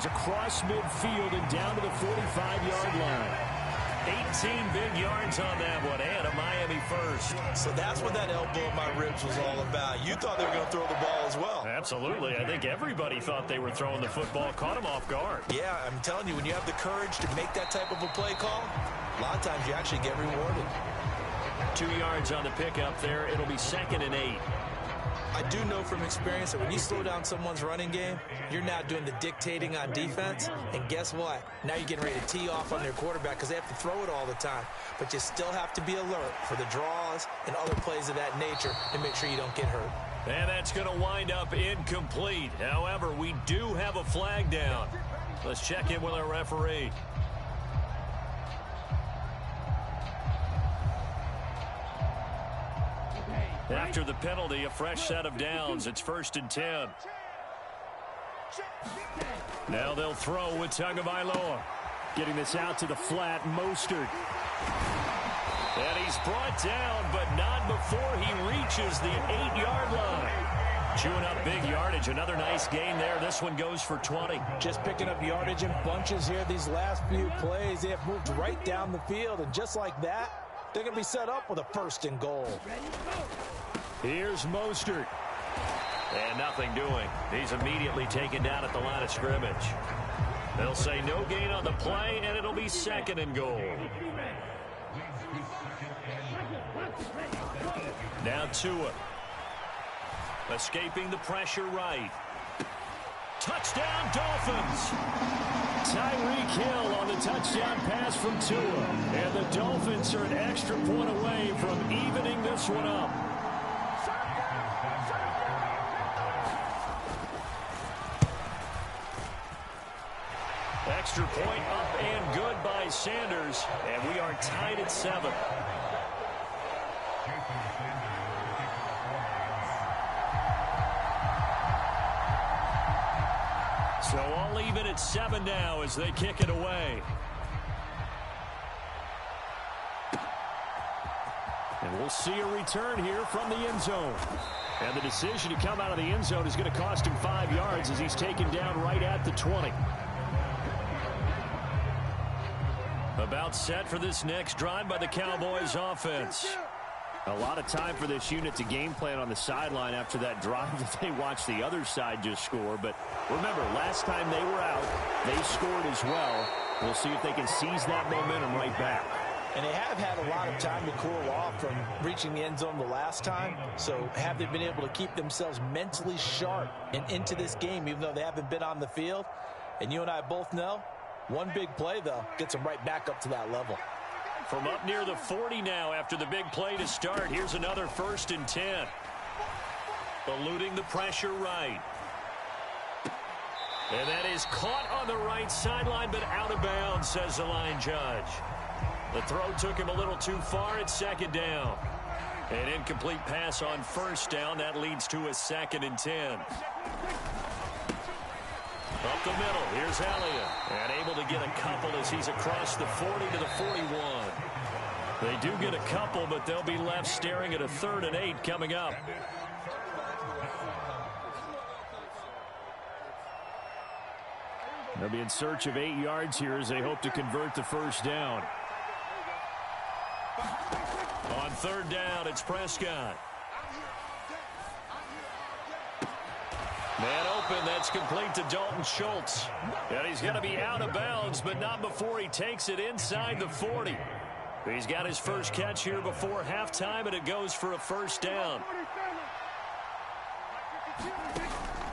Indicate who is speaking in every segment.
Speaker 1: He's across midfield and down to the 45-yard line.
Speaker 2: 18 big yards on that one, and a Miami first.
Speaker 3: So that's what that elbow in my ribs was all about. You thought they were going to throw the ball as well.
Speaker 2: Absolutely. I think everybody thought they were throwing the football. Caught him off guard.
Speaker 3: Yeah, I'm telling you, when you have the courage to make that type of a play call, a lot of times you actually get rewarded.
Speaker 2: 2 yards on the pickup there. It'll be 2nd and 8.
Speaker 3: I do know from experience that when you slow down someone's running game, you're now doing the dictating on defense. And guess what? Now you're getting ready to tee off on their quarterback because they have to throw it all the time. But you still have to be alert for the draws and other plays of that nature to make sure you don't get hurt.
Speaker 2: And that's going to wind up incomplete. However, we do have a flag down. Let's check in with our referee. After the penalty, a fresh set of downs. It's 1st and 10. Now they'll throw with Tagovailoa.
Speaker 1: Getting this out to the flat, Mostert.
Speaker 2: And he's brought down, but not before he reaches the 8-yard line. Chewing up big yardage. Another nice gain there. This one goes for 20.
Speaker 4: Just picking up yardage in bunches here. These last few plays, they have moved right down the field. And just like that, they're going to be set up with a 1st and goal.
Speaker 1: Here's Mostert.
Speaker 2: And nothing doing. He's immediately taken down at the line of scrimmage. They'll say no gain on the play, and it'll be 2nd and goal. Now Tua. Escaping the pressure right. Touchdown, Dolphins!
Speaker 1: Tyreek Hill on the touchdown pass from Tua. And the Dolphins are an extra point away from evening this one up.
Speaker 2: Extra point up and good by Sanders. And we are tied at 7. So all even at 7 now as they kick it away.
Speaker 1: And we'll see a return here from the end zone. And the decision to come out of the end zone is going to cost him 5 yards as he's taken down right at the 20.
Speaker 2: About set for this next drive by the Cowboys offense.
Speaker 1: A lot of time for this unit to game plan on the sideline after that drive that they watched the other side just score. But remember, last time they were out, they scored as well. We'll see if they can seize that momentum right back.
Speaker 4: And they have had a lot of time to cool off from reaching the end zone the last time. So have they been able to keep themselves mentally sharp and into this game, even though they haven't been on the field? And you and I both know, one big play, though, gets them right back up to that level.
Speaker 2: From up near the 40 now after the big play to start. Here's another 1st and 10. Eluding the pressure right. And that is caught on the right sideline, but out of bounds, says the line judge. The throw took him a little too far at 2nd down. An incomplete pass on 1st down. That leads to a 2nd and 10. Up the middle, here's Elliott. And able to get a couple as he's across the 40 to the 41. They do get a couple, but they'll be left staring at a 3rd and 8 coming up.
Speaker 1: They'll be in search of 8 yards here as they hope to convert the 1st down.
Speaker 2: On 3rd down, it's Prescott. Man open, that's complete to Dalton Schultz. And he's going to be out of bounds, but not before he takes it inside the 40. He's got his first catch here before halftime, and it goes for a 1st down.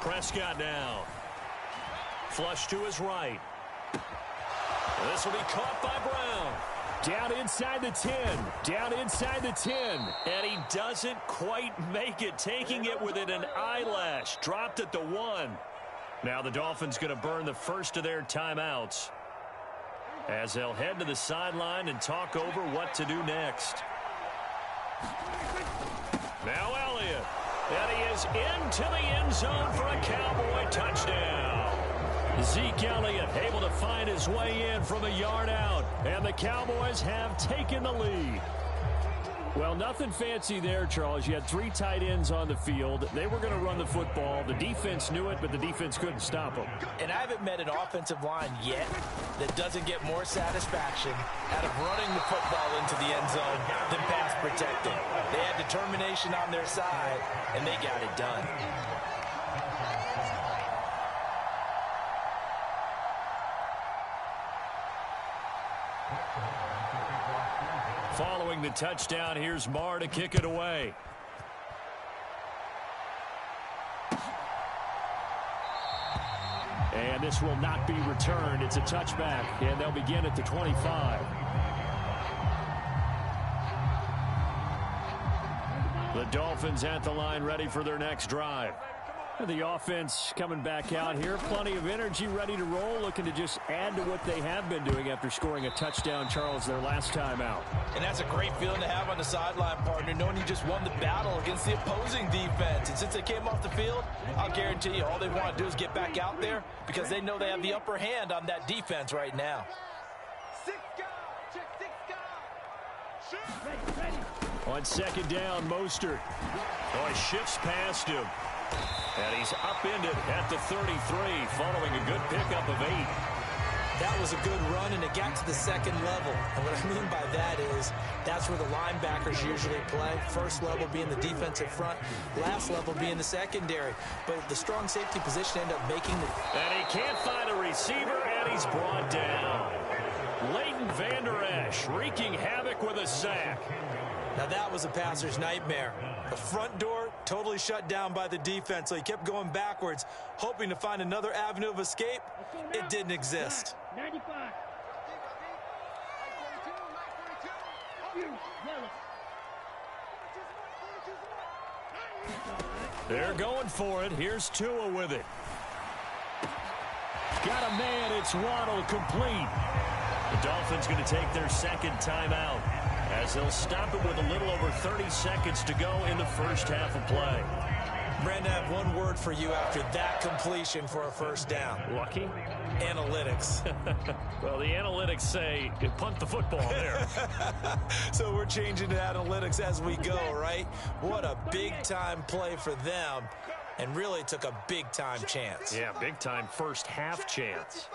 Speaker 2: Prescott now. Flush to his right. This will be caught by Brown.
Speaker 1: Down inside the 10. Down inside the 10.
Speaker 2: And he doesn't quite make it, taking it within an eyelash. Dropped at the 1. Now the Dolphins going to burn the first of their timeouts as they'll head to the sideline and talk over what to do next. Now Elliott. And he is into the end zone for a Cowboy touchdown. Zeke Elliott able to find his way in from a yard out. And the Cowboys have taken the lead. Well, nothing fancy there, Charles. You had 3 tight ends on the field. They were going to run the football. The defense knew it, but the defense couldn't stop them.
Speaker 4: And I haven't met an offensive line yet that doesn't get more satisfaction out of running the football into the end zone than pass protecting. They had determination on their side, and they got it done.
Speaker 2: Following the touchdown, here's Marr to kick it away. And this will not be returned. It's a touchback, and they'll begin at the 25. The Dolphins at the line, ready for their next drive. The offense coming back out here. Plenty of energy, ready to roll, looking to just add to what they have been doing after scoring a touchdown, Charles, their last time out.
Speaker 4: And that's a great feeling to have on the sideline, partner, knowing you just won the battle against the opposing defense. And since they came off the field, I'll guarantee you all they want to do is get back out there because they know they have the upper hand on that defense right now.
Speaker 2: On second down, Mostert. Oh, he shifts past him. And he's upended at the 33 following a good pickup of 8.
Speaker 3: That was a good run, and it got to the second level. And what I mean by that is that's where the linebackers usually play. First level being the defensive front, last level being the secondary. But the strong safety position ended up making the...
Speaker 2: And he can't find a receiver, and he's brought down. Leighton Vander Esch wreaking havoc with a sack.
Speaker 3: Now that was a passer's nightmare. The front door totally shut down by the defense, so he kept going backwards, hoping to find another avenue of escape. It didn't exist.
Speaker 5: 95.
Speaker 2: They're going for it. Here's Tua with it. Got a man. It's Waddle, complete. The Dolphins going to take their second timeout as they'll stop it with a little over 30 seconds to go in the first half of play.
Speaker 3: Brandon, I have one word for you after that completion for a first down.
Speaker 2: Lucky?
Speaker 3: Analytics.
Speaker 2: Well, the analytics say punt the football there.
Speaker 3: So we're changing to analytics as we go, right? What a big-time play for them, and really took a big-time chance.
Speaker 2: Yeah, big-time first half chance.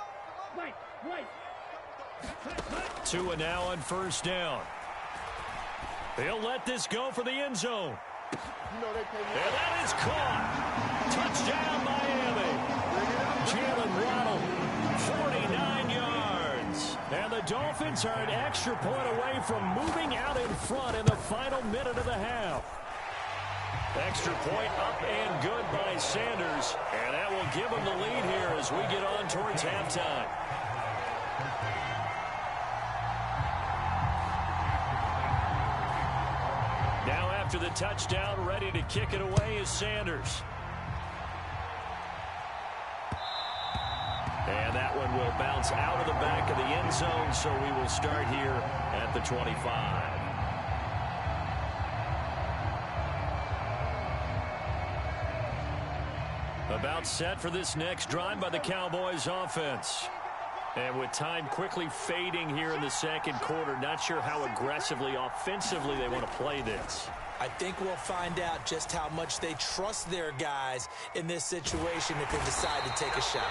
Speaker 2: Tua now on first down. He'll let this go for the end zone. And that is caught. Touchdown, Miami. Jalen Waddle, 49 yards. And the Dolphins are an extra point away from moving out in front in the final minute of the half. Extra point up and good by Sanders. And that will give them the lead here as we get on towards halftime. Now after the touchdown, ready to kick it away is Sanders. And that one will bounce out of the back of the end zone, so we will start here at the 25. About set for this next drive by the Cowboys offense. And with time quickly fading here in the second quarter, not sure how aggressively, offensively they want to play this.
Speaker 3: I think we'll find out just how much they trust their guys in this situation if they decide to take a shot.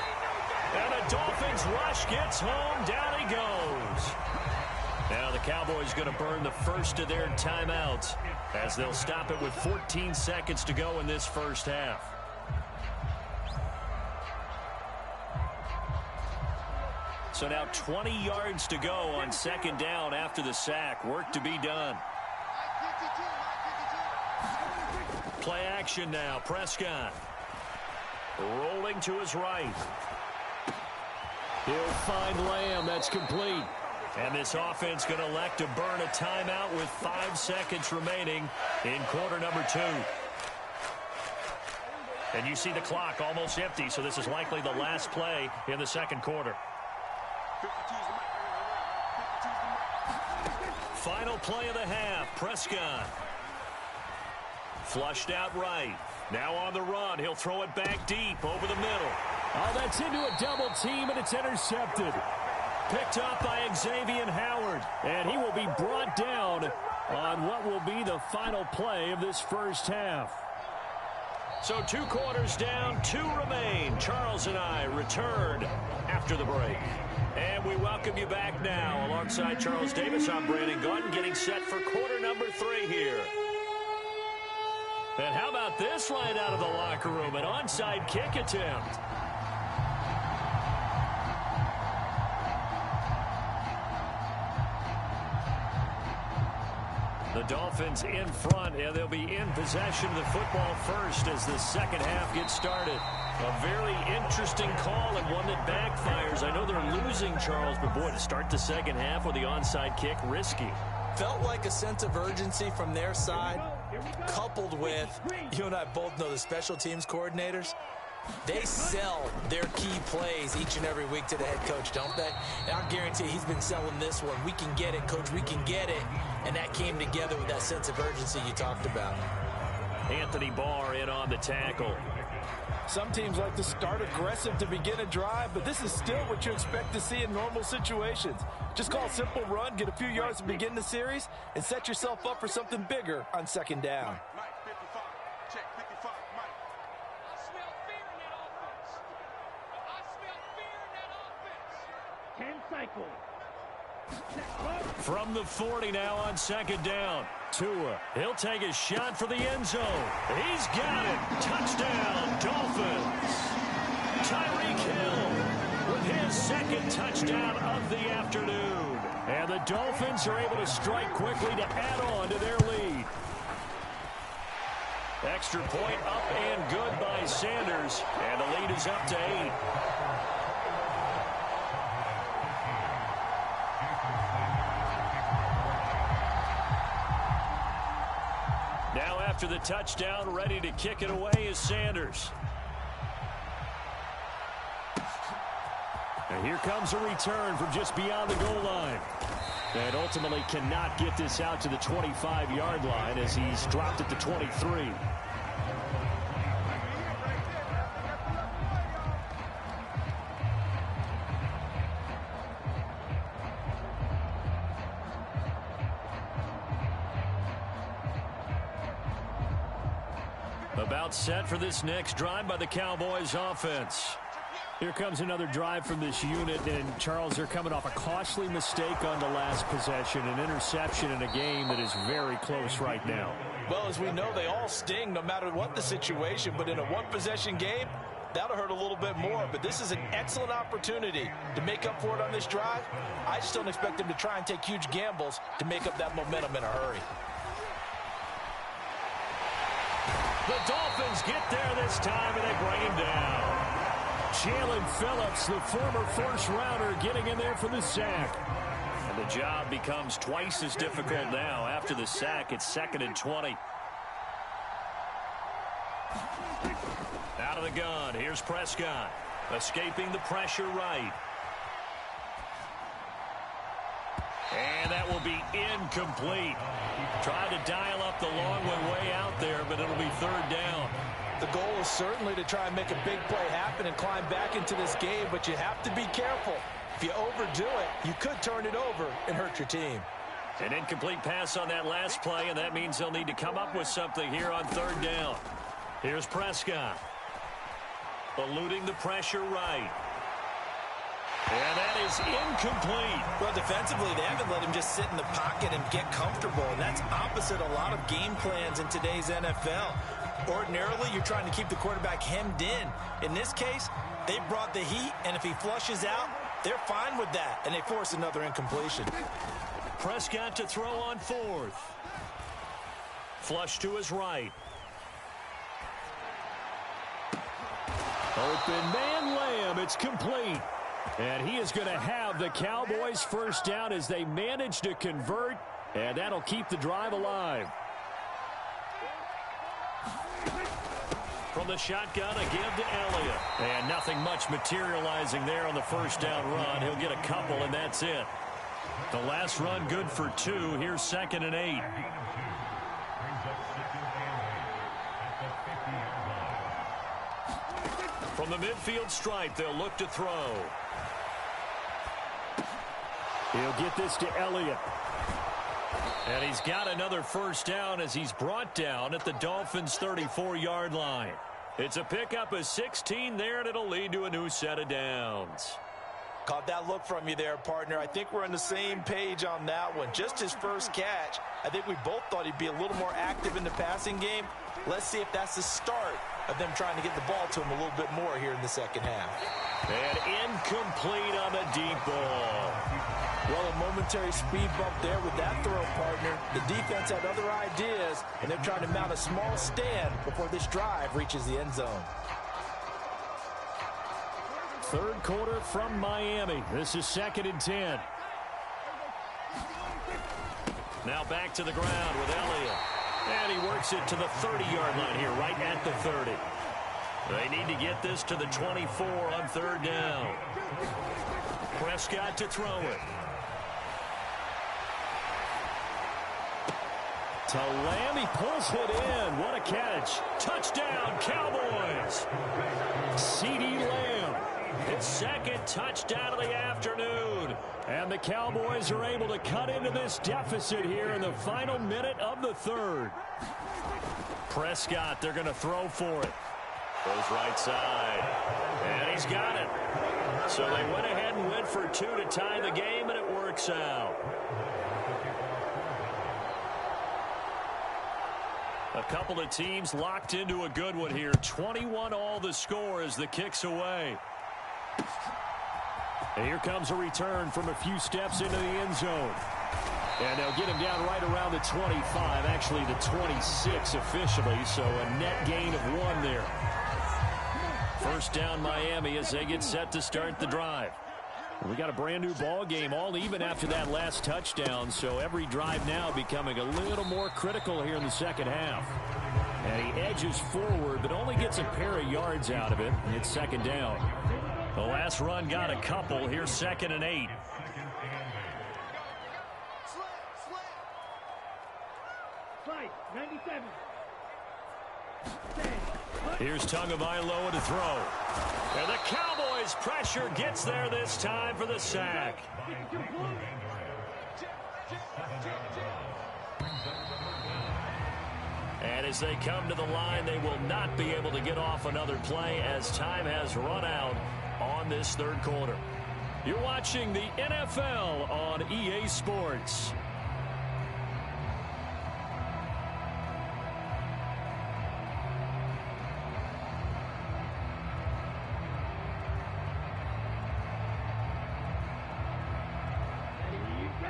Speaker 2: And the Dolphins rush gets home. Down he goes. Now the Cowboys going to burn the first of their timeouts as they'll stop it with 14 seconds to go in this first half. So now 20 yards to go on second down after the sack. Work to be done. Play action now. Prescott rolling to his right. He'll find Lamb. That's complete. And this offense going to elect to burn a timeout with 5 seconds remaining in quarter number 2. And you see the clock almost empty, so this is likely the last play in the second quarter. Final play of the half. Prescott. Flushed out right. Now on the run. He'll throw it back deep over the middle. Oh, that's into a double team, and it's intercepted. Picked up by Xavier Howard. And he will be brought down on what will be the final play of this first half. So 2 quarters down, 2 remain. Charles and I return after the break. And we welcome you back now. Alongside Charles Davis, I'm Brandon Gaudin, getting set for quarter number 3 here. And how about this right out of the locker room? An onside kick attempt. The Dolphins in front, and they'll be in possession of the football first as the second half gets started. A very interesting call and one that backfires. I know they're losing, Charles, but boy, to start the second half with the onside kick, risky.
Speaker 3: Felt like a sense of urgency from their side, coupled with, you and I both know the special teams coordinators. They sell their key plays each and every week to the head coach, don't they? And I'll guarantee he's been selling this one. We can get it, coach, we can get it. And that came together with that sense of urgency you talked about.
Speaker 2: Anthony Barr in on the tackle.
Speaker 4: Some teams like to start aggressive to begin a drive, but this is still what you expect to see in normal situations. Just call a simple run, get a few yards to begin the series, and set yourself up for something bigger on second down.
Speaker 2: From the 40 now on second down. Tua, he'll take a shot for the end zone. He's got it. Touchdown, Dolphins. Tyreek Hill with his second touchdown of the afternoon. And the Dolphins are able to strike quickly to add on to their lead. Extra point up and good by Sanders. And the lead is up to 8. Now after the touchdown, ready to kick it away is Sanders. And here comes a return from just beyond the goal line. And ultimately cannot get this out to the 25-yard line as he's dropped at the 23. About set for this next drive by the Cowboys offense. Here comes another drive from this unit, and Charles, they're coming off a costly mistake on the last possession, an interception in a game that is very close right now.
Speaker 4: Well, as we know, they all sting no matter what the situation, but in a one-possession game, that'll hurt a little bit more. But this is an excellent opportunity to make up for it on this drive. I just don't expect them to try and take huge gambles to make up that momentum in a hurry.
Speaker 2: The Dolphins get there this time, and they bring him down. Jalen Phillips, the former first-rounder, getting in there for the sack. And the job becomes twice as difficult now. After the sack, it's 2nd and 20. Out of the gun, here's Prescott. Escaping the pressure right. And that will be incomplete. Tried to dial up the long one way out there, but it'll be 3rd down.
Speaker 4: The goal is certainly to try and make a big play happen and climb back into this game, but you have to be careful. If you overdo it, you could turn it over and hurt your team.
Speaker 2: An incomplete pass on that last play, and that means they'll need to come up with something here on 3rd down. Here's Prescott. Eluding the pressure right. And that is incomplete.
Speaker 3: Well, defensively, they haven't let him just sit in the pocket and get comfortable, and that's opposite a lot of game plans in today's NFL. Ordinarily, you're trying to keep the quarterback hemmed in. In this case, they brought the heat, and if he flushes out, they're fine with that, and they force another incompletion.
Speaker 2: Prescott to throw on 4th. Flush to his right. Open man Lamb, it's complete. And he is going to have the Cowboys first down as they manage to convert, and that'll keep the drive alive. From the shotgun, a give to Elliott. And nothing much materializing there on the first down run. He'll get a couple, and that's it. The last run good for 2. Here's 2nd and 8. From the midfield stripe, they'll look to throw.
Speaker 1: He'll get this to Elliott.
Speaker 2: And he's got another first down as he's brought down at the Dolphins' 34-yard line. It's a pickup of 16 there, and it'll lead to a new set of downs.
Speaker 4: Caught that look from you there, partner. I think we're on the same page on that one. Just his first catch, I think we both thought he'd be a little more active in the passing game. Let's see if that's the start of them trying to get the ball to him a little bit more here in the second half.
Speaker 2: And incomplete on the deep ball.
Speaker 4: Well, a momentary speed bump there with that throw, partner. The defense had other ideas, and they're trying to mount a small stand before this drive reaches the end zone.
Speaker 1: Third quarter from Miami. This is 2nd and 10.
Speaker 2: Now back to the ground with Elliott. And he works it to the 30-yard line here, right at the 30. They need to get this to the 24 on third down. Prescott to throw it.
Speaker 1: To Lamb, he pulls it in. What a catch.
Speaker 2: Touchdown, Cowboys.
Speaker 1: CeeDee Lamb.
Speaker 2: His second touchdown of the afternoon.
Speaker 1: And the Cowboys are able to cut into this deficit here in the final minute of the third.
Speaker 2: Prescott, they're going to throw for it. Goes right side. And he's got it. So they went ahead and went for two to tie the game, and it works out. A couple of teams locked into a good one here. 21 all the score as the kick's away.
Speaker 1: And here comes a return from a few steps into the end zone. And they'll get him down right around the 25, actually the 26 officially, so a net gain of 1 there.
Speaker 2: First down Miami as they get set to start the drive.
Speaker 1: We got a brand new ball game, all even after that last touchdown, so every drive now becoming a little more critical here in the second half. And he edges forward, but only gets a pair of yards out of it, and it's second down.
Speaker 2: The last run got a couple. Here's 2nd and 8. Here's Tagovailoa to throw. And the Cowboys' pressure gets there this time for the sack. And as they come to the line, they will not be able to get off another play as time has run out on this third quarter. You're watching the NFL on EA Sports.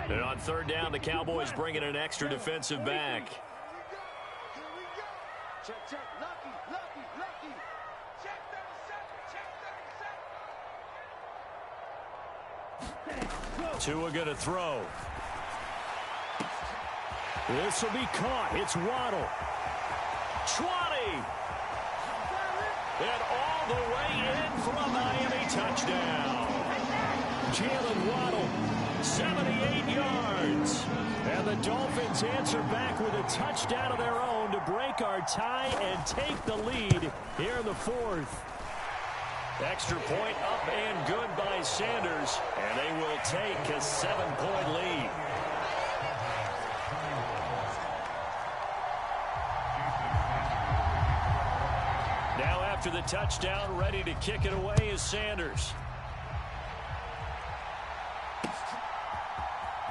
Speaker 2: And on third down, the Cowboys bring in an extra defensive back.
Speaker 5: Check, lucky. Check 37.
Speaker 2: Tua going to throw.
Speaker 1: This will be caught. It's Waddle.
Speaker 2: 20. And all the way in for a Miami touchdown.
Speaker 1: Jalen Waddle.
Speaker 2: 78 yards.
Speaker 1: And the Dolphins answer back with a touchdown of their own to break our tie and take the lead here in the fourth.
Speaker 2: Extra point up and good by Sanders, and they will take a 7-point lead. Now after the touchdown, ready to kick it away is Sanders.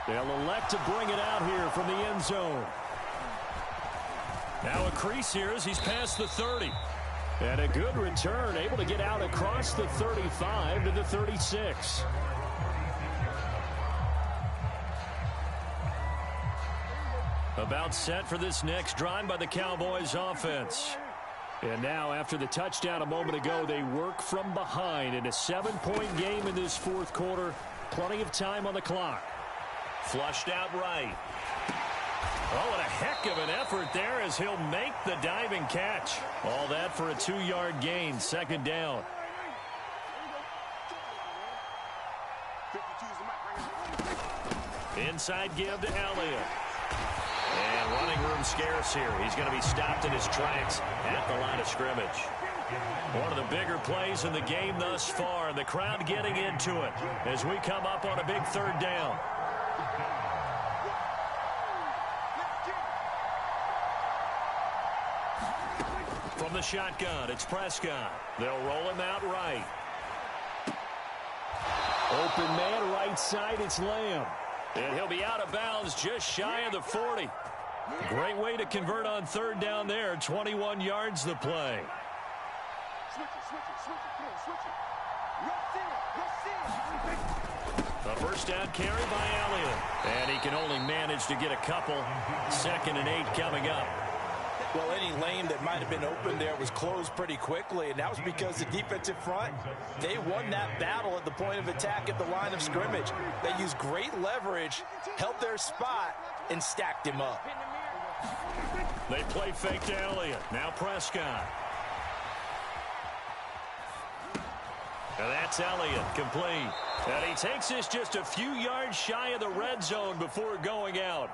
Speaker 1: They'll elect to bring it out here from the end zone.
Speaker 2: Now a crease here as he's past the 30.
Speaker 1: And a good return, able to get out across the 35 to the 36.
Speaker 2: About set for this next drive by the Cowboys offense.
Speaker 1: And now after the touchdown a moment ago, they work from behind in a 7-point game in this fourth quarter. Plenty of time on the clock.
Speaker 2: Flushed out right. Oh, what a heck of an effort there as he'll make the diving catch. All that for a 2-yard gain, second down. Inside give to Elliott. And running room scarce here. He's going to be stopped in his tracks at the line of scrimmage. One of the bigger plays in the game thus far, and the crowd getting into it as we come up on a big third down. From the shotgun, it's Prescott. They'll roll him out right.
Speaker 1: Open man right side, it's Lamb.
Speaker 2: And he'll be out of bounds just shy of the 40. Great way to convert on third down there. 21 yards the play.
Speaker 5: Switch it. Come on, switch it.
Speaker 2: A first down carry by Elliott. And he can only manage to get a couple. 2nd and 8 coming up.
Speaker 4: Well, any lane that might have been open there was closed pretty quickly, and that was because the defensive front, they won that battle at the point of attack at the line of scrimmage. They used great leverage, held their spot, and stacked him up.
Speaker 2: They play fake to Elliott. Now Prescott. And that's Elliott, complete. And he takes this just a few yards shy of the red zone before going out.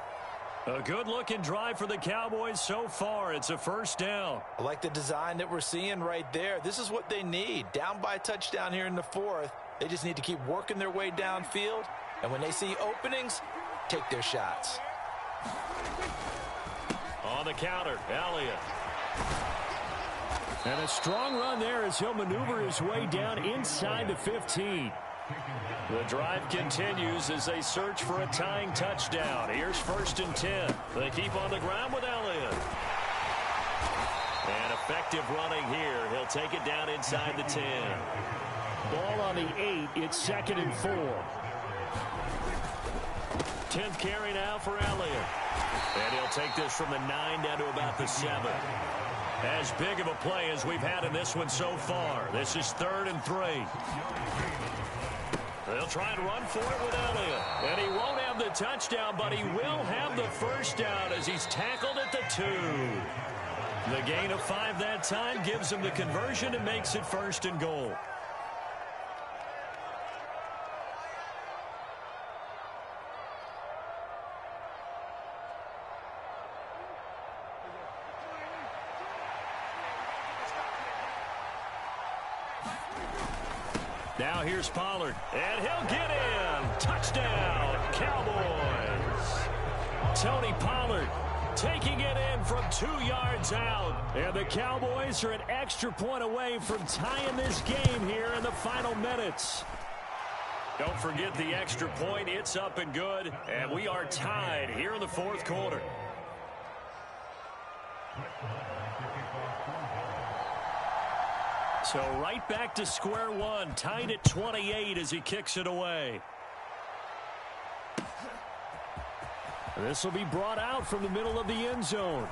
Speaker 2: A good-looking drive for the Cowboys so far. It's a first down.
Speaker 4: I like the design that we're seeing right there. This is what they need. Down by a touchdown here in the 4th. They just need to keep working their way downfield. And when they see openings, take their shots.
Speaker 2: On the counter, Elliott.
Speaker 1: And a strong run there as he'll maneuver his way down inside the 15.
Speaker 2: The drive continues as they search for a tying touchdown. Here's 1st and 10. They keep on the ground with Elliott. And effective running here. He'll take it down inside the 10.
Speaker 1: Ball on the 8. It's 2nd and 4.
Speaker 2: 10th carry now for Elliott. And he'll take this from the 9 down to about the 7. As big of a play as we've had in this one so far. This is 3rd and 3. They'll try and run for it with Elliott. And he won't have the touchdown, but he will have the first down as he's tackled at the 2. The gain of 5 that time gives him the conversion and makes it 1st and goal. Now here's Pollard, and he'll get in. Touchdown, Cowboys. Tony Pollard taking it in from 2 yards out.
Speaker 1: And the Cowboys are an extra point away from tying this game here in the final minutes.
Speaker 2: Don't forget the extra point. It's up and good, and we are tied here in the 4th quarter. So right back to square one, tied at 28 as he kicks it away.
Speaker 1: This will be brought out from the middle of the end zone.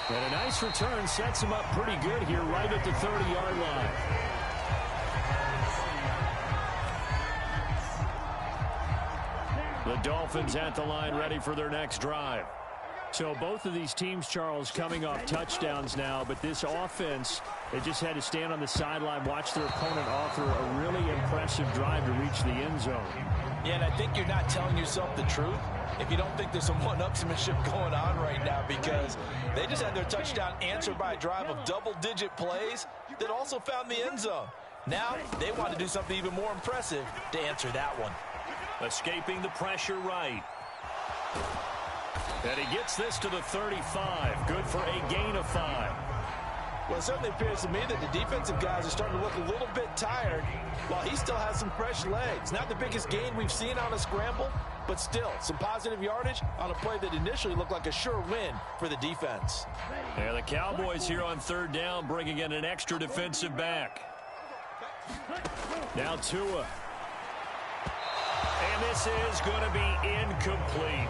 Speaker 1: And a nice return sets him up pretty good here right at the 30-yard line. The Dolphins at the line ready for their next drive. So both of these teams, Charles, coming off touchdowns now, but this offense, they just had to stand on the sideline, watch their opponent author a really impressive drive to reach the end zone.
Speaker 4: Yeah, and I think you're not telling yourself the truth if you don't think there's some one-upsmanship going on right now, because they just had their touchdown answered by a drive of double-digit plays that also found the end zone. Now they want to do something even more impressive to answer that one.
Speaker 2: Escaping the pressure right. And he gets this to the 35. Good for a gain of 5.
Speaker 4: Well, it certainly appears to me that the defensive guys are starting to look a little bit tired while he still has some fresh legs. Not the biggest gain we've seen on a scramble, but still some positive yardage on a play that initially looked like a sure win for the defense.
Speaker 2: Yeah, the Cowboys here on 3rd down bringing in an extra defensive back.
Speaker 1: Now Tua.
Speaker 2: And this is going to be incomplete.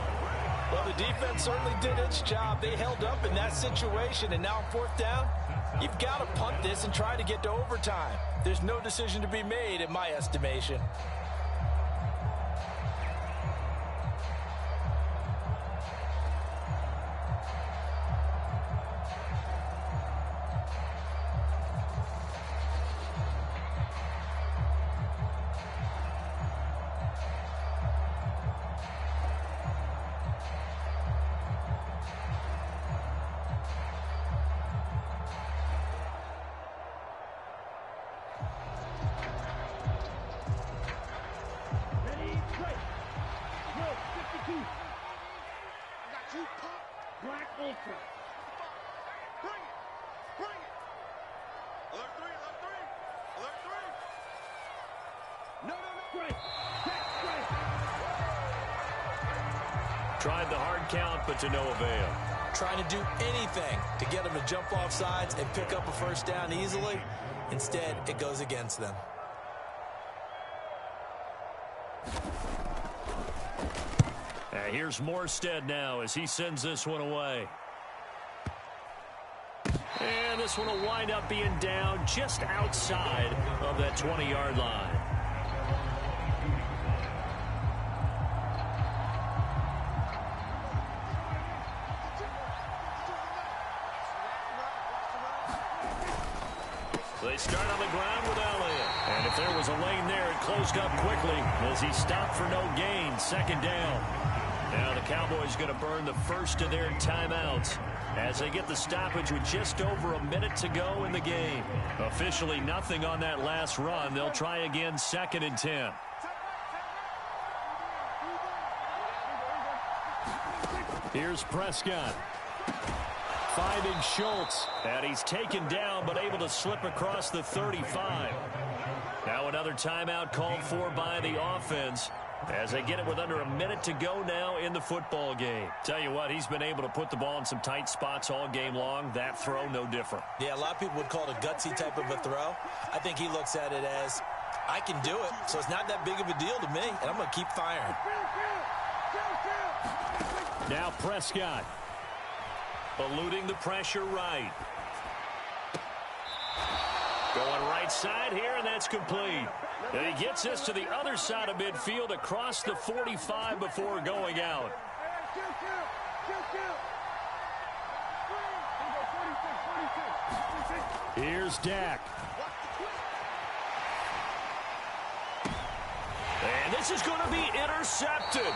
Speaker 4: Well, the defense certainly did its job. They held up in that situation, and now on 4th down, you've got to punt this and try to get to overtime. There's no decision to be made in my estimation.
Speaker 2: Tried the hard count, but to no avail.
Speaker 3: Trying to do anything to get them to jump off sides and pick up a first down easily. Instead, it goes against them.
Speaker 2: Here's Morstead now as he sends this one away. And this one will wind up being down just outside of that 20-yard line. They start on the ground with Elliott. And if there was a lane there, it closed up quickly as he stopped for no gain. Second down. Now the Cowboys going to burn the first of their timeouts as they get the stoppage with just over a minute to go in the game. Officially nothing on that last run. They'll try again 2nd and 10. Here's Prescott. Finding Schultz. And he's taken down but able to slip across the 35. Now another timeout called for by the offense as they get it with under a minute to go now in the football game. Tell you what, he's been able to put the ball in some tight spots all game long. That throw, no different.
Speaker 3: Yeah, a lot of people would call it a gutsy type of a throw. I think he looks at it as, I can do it, so it's not that big of a deal to me, and I'm going to keep firing.
Speaker 2: Now Prescott. Eluding the pressure right. Going right side here, and that's complete. And he gets this to the other side of midfield across the 45 before going out. Here's Dak. And this is going to be intercepted.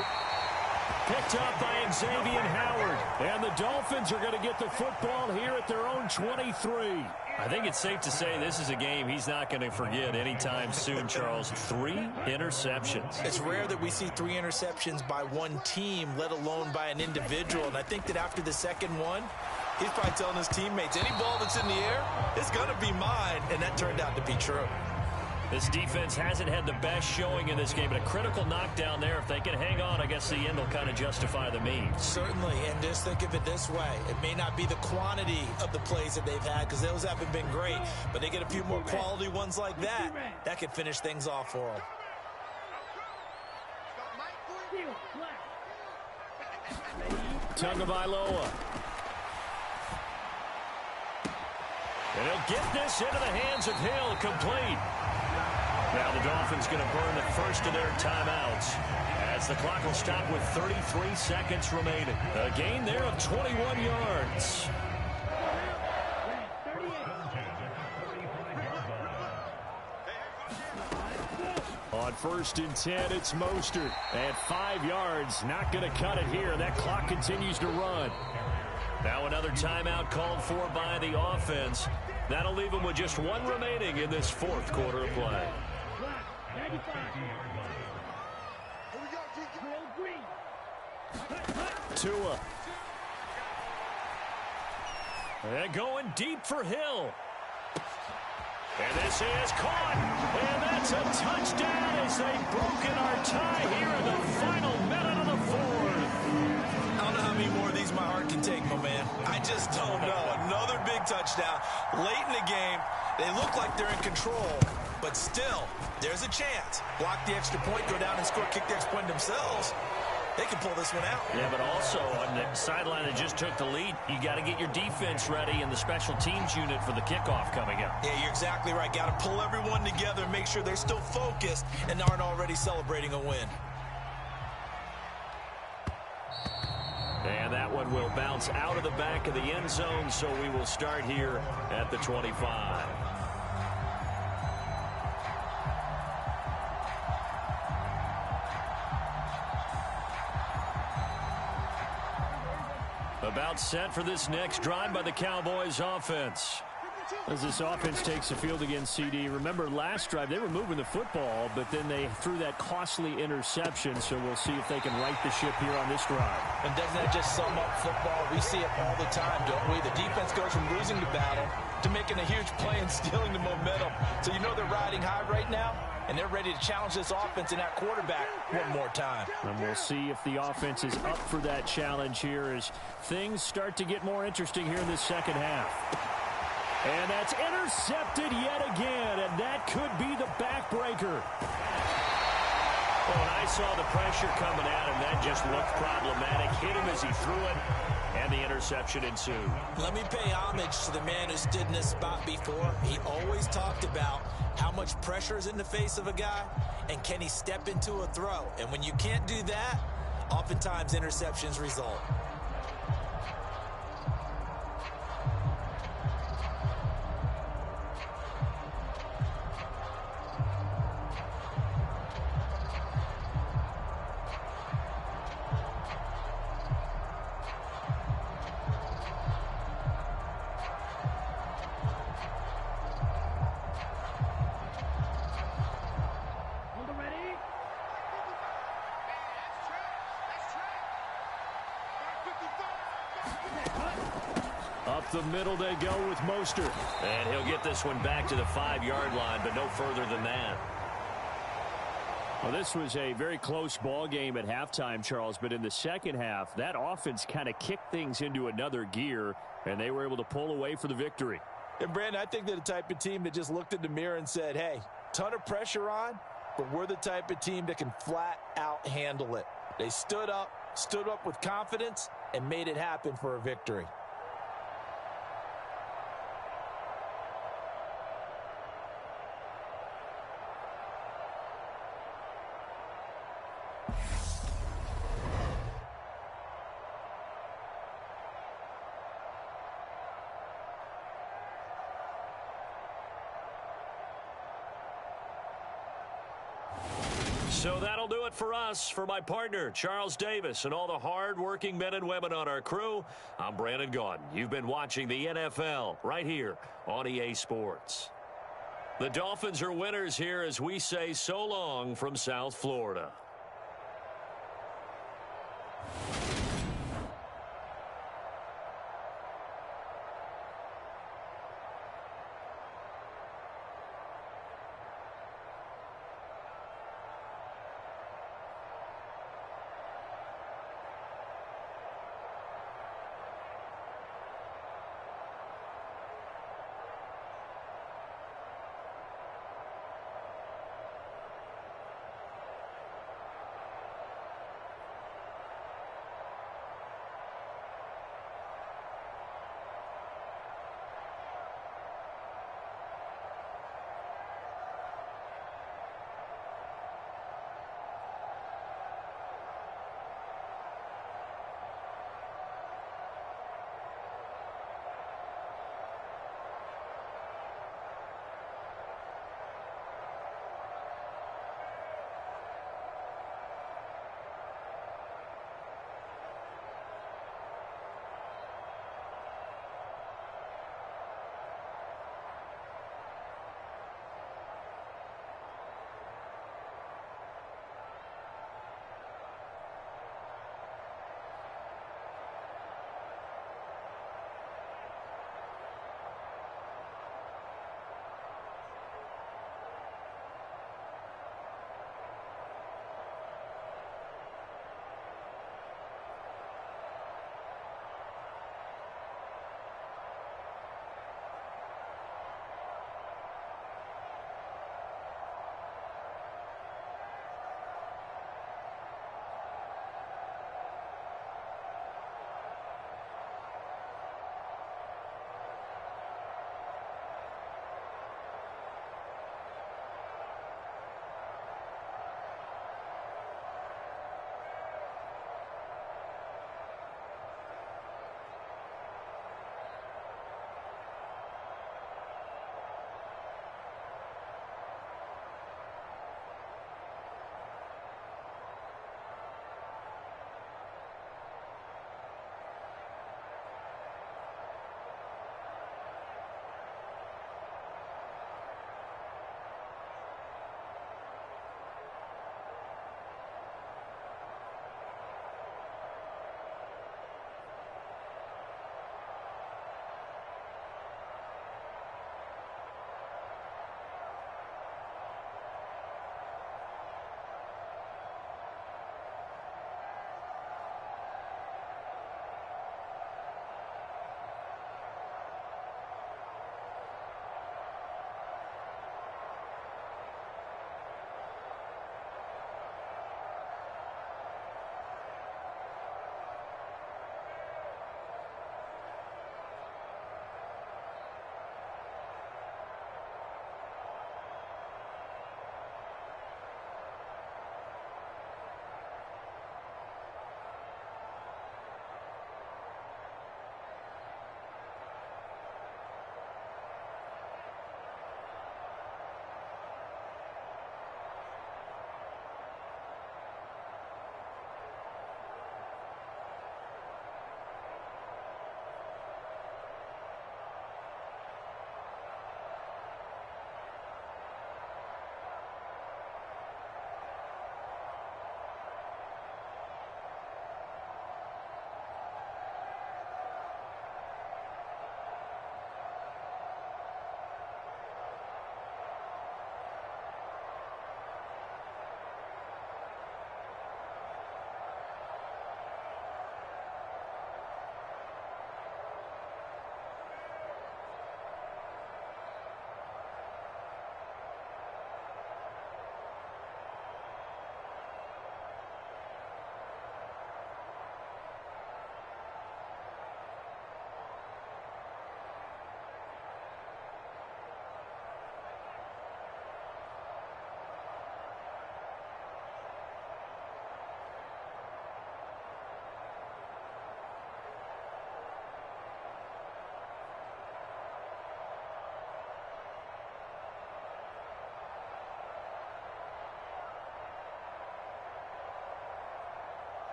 Speaker 2: Picked up by Xavier Howard. And the Dolphins are going to get the football here at their own 23. I think it's safe to say this is a game he's not going to forget anytime soon, Charles. 3 interceptions.
Speaker 3: It's rare that we see 3 interceptions by one team, let alone by an individual. And I think that after the second one, he's probably telling his teammates, any ball that's in the air, it's going to be mine. And that turned out to be true.
Speaker 2: This defense hasn't had the best showing in this game, but a critical knockdown there. If they can hang on, I guess the end will kind of justify the means.
Speaker 3: Certainly, and just think of it this way. It may not be the quantity of the plays that they've had because those haven't been great, but they get a few more quality ones like that. That could finish things off for them.
Speaker 2: Tagovailoa. And he'll get this into the hands of Hill, complete. Now the Dolphins going to burn the first of their timeouts as the clock will stop with 33 seconds remaining. A gain there of 21 yards. On 1st and 10, it's Mostert at 5 yards. Not going to cut it here. That clock continues to run. Now another timeout called for by the offense. That'll leave them with just 1 remaining in this 4th quarter of play. Tua. And going deep for Hill. And this is caught. And that's a touchdown as they've broken our tie here in the final minute of the 4th.
Speaker 3: I don't know how many more of these my heart can take, my man. I just don't know. Another big touchdown. Late in the game, they look like they're in control. But still, there's a chance. Block the extra point, go down and score, kick the extra point themselves. They can pull this one out.
Speaker 2: Yeah, but also on the sideline that just took the lead, you got to get your defense ready and the special teams unit for the kickoff coming up.
Speaker 3: Yeah, you're exactly right. Got to pull everyone together and make sure they're still focused and aren't already celebrating a win.
Speaker 2: And that one will bounce out of the back of the end zone, so we will start here at the 25. About set for this next drive by the Cowboys offense.
Speaker 1: As this offense takes the field against CD, remember last drive they were moving the football, but then they threw that costly interception, so we'll see if they can right the ship here on this drive.
Speaker 4: And doesn't that just sum up football? We see it all the time, don't we? The defense goes from losing the battle to making a huge play and stealing the momentum. So you know they're riding high right now? and they're ready to challenge this offense and that quarterback one more time.
Speaker 1: And we'll see if the offense is up for that challenge here as things start to get more interesting here in this second half. And that's intercepted yet again, and that could be the backbreaker.
Speaker 2: Well, and I saw the pressure coming at him. That just looked problematic. Hit him as he threw it, and the interception ensued.
Speaker 3: Let me pay homage to the man who stood in this spot before. He always talked about how much pressure is in the face of a guy, and can he step into a throw. And when you can't do that, oftentimes interceptions result.
Speaker 1: Up the middle they go with Mostert.
Speaker 2: And he'll get this one back to the 5-yard line, but no further than that.
Speaker 1: Well, this was a very close ball game at halftime, Charles, but in the second half, that offense kind of kicked things into another gear, and they were able to pull away for the victory.
Speaker 4: And, Brandon, I think they're the type of team that just looked in the mirror and said, hey, ton of pressure on, but we're the type of team that can flat out handle it. They stood up with confidence, and made it happen for a victory.
Speaker 2: So that'll do it for us. For my partner, Charles Davis, and all the hard-working men and women on our crew, I'm Brandon Gaudin. You've been watching the NFL right here on EA Sports. The Dolphins are winners here as we say so long from South Florida.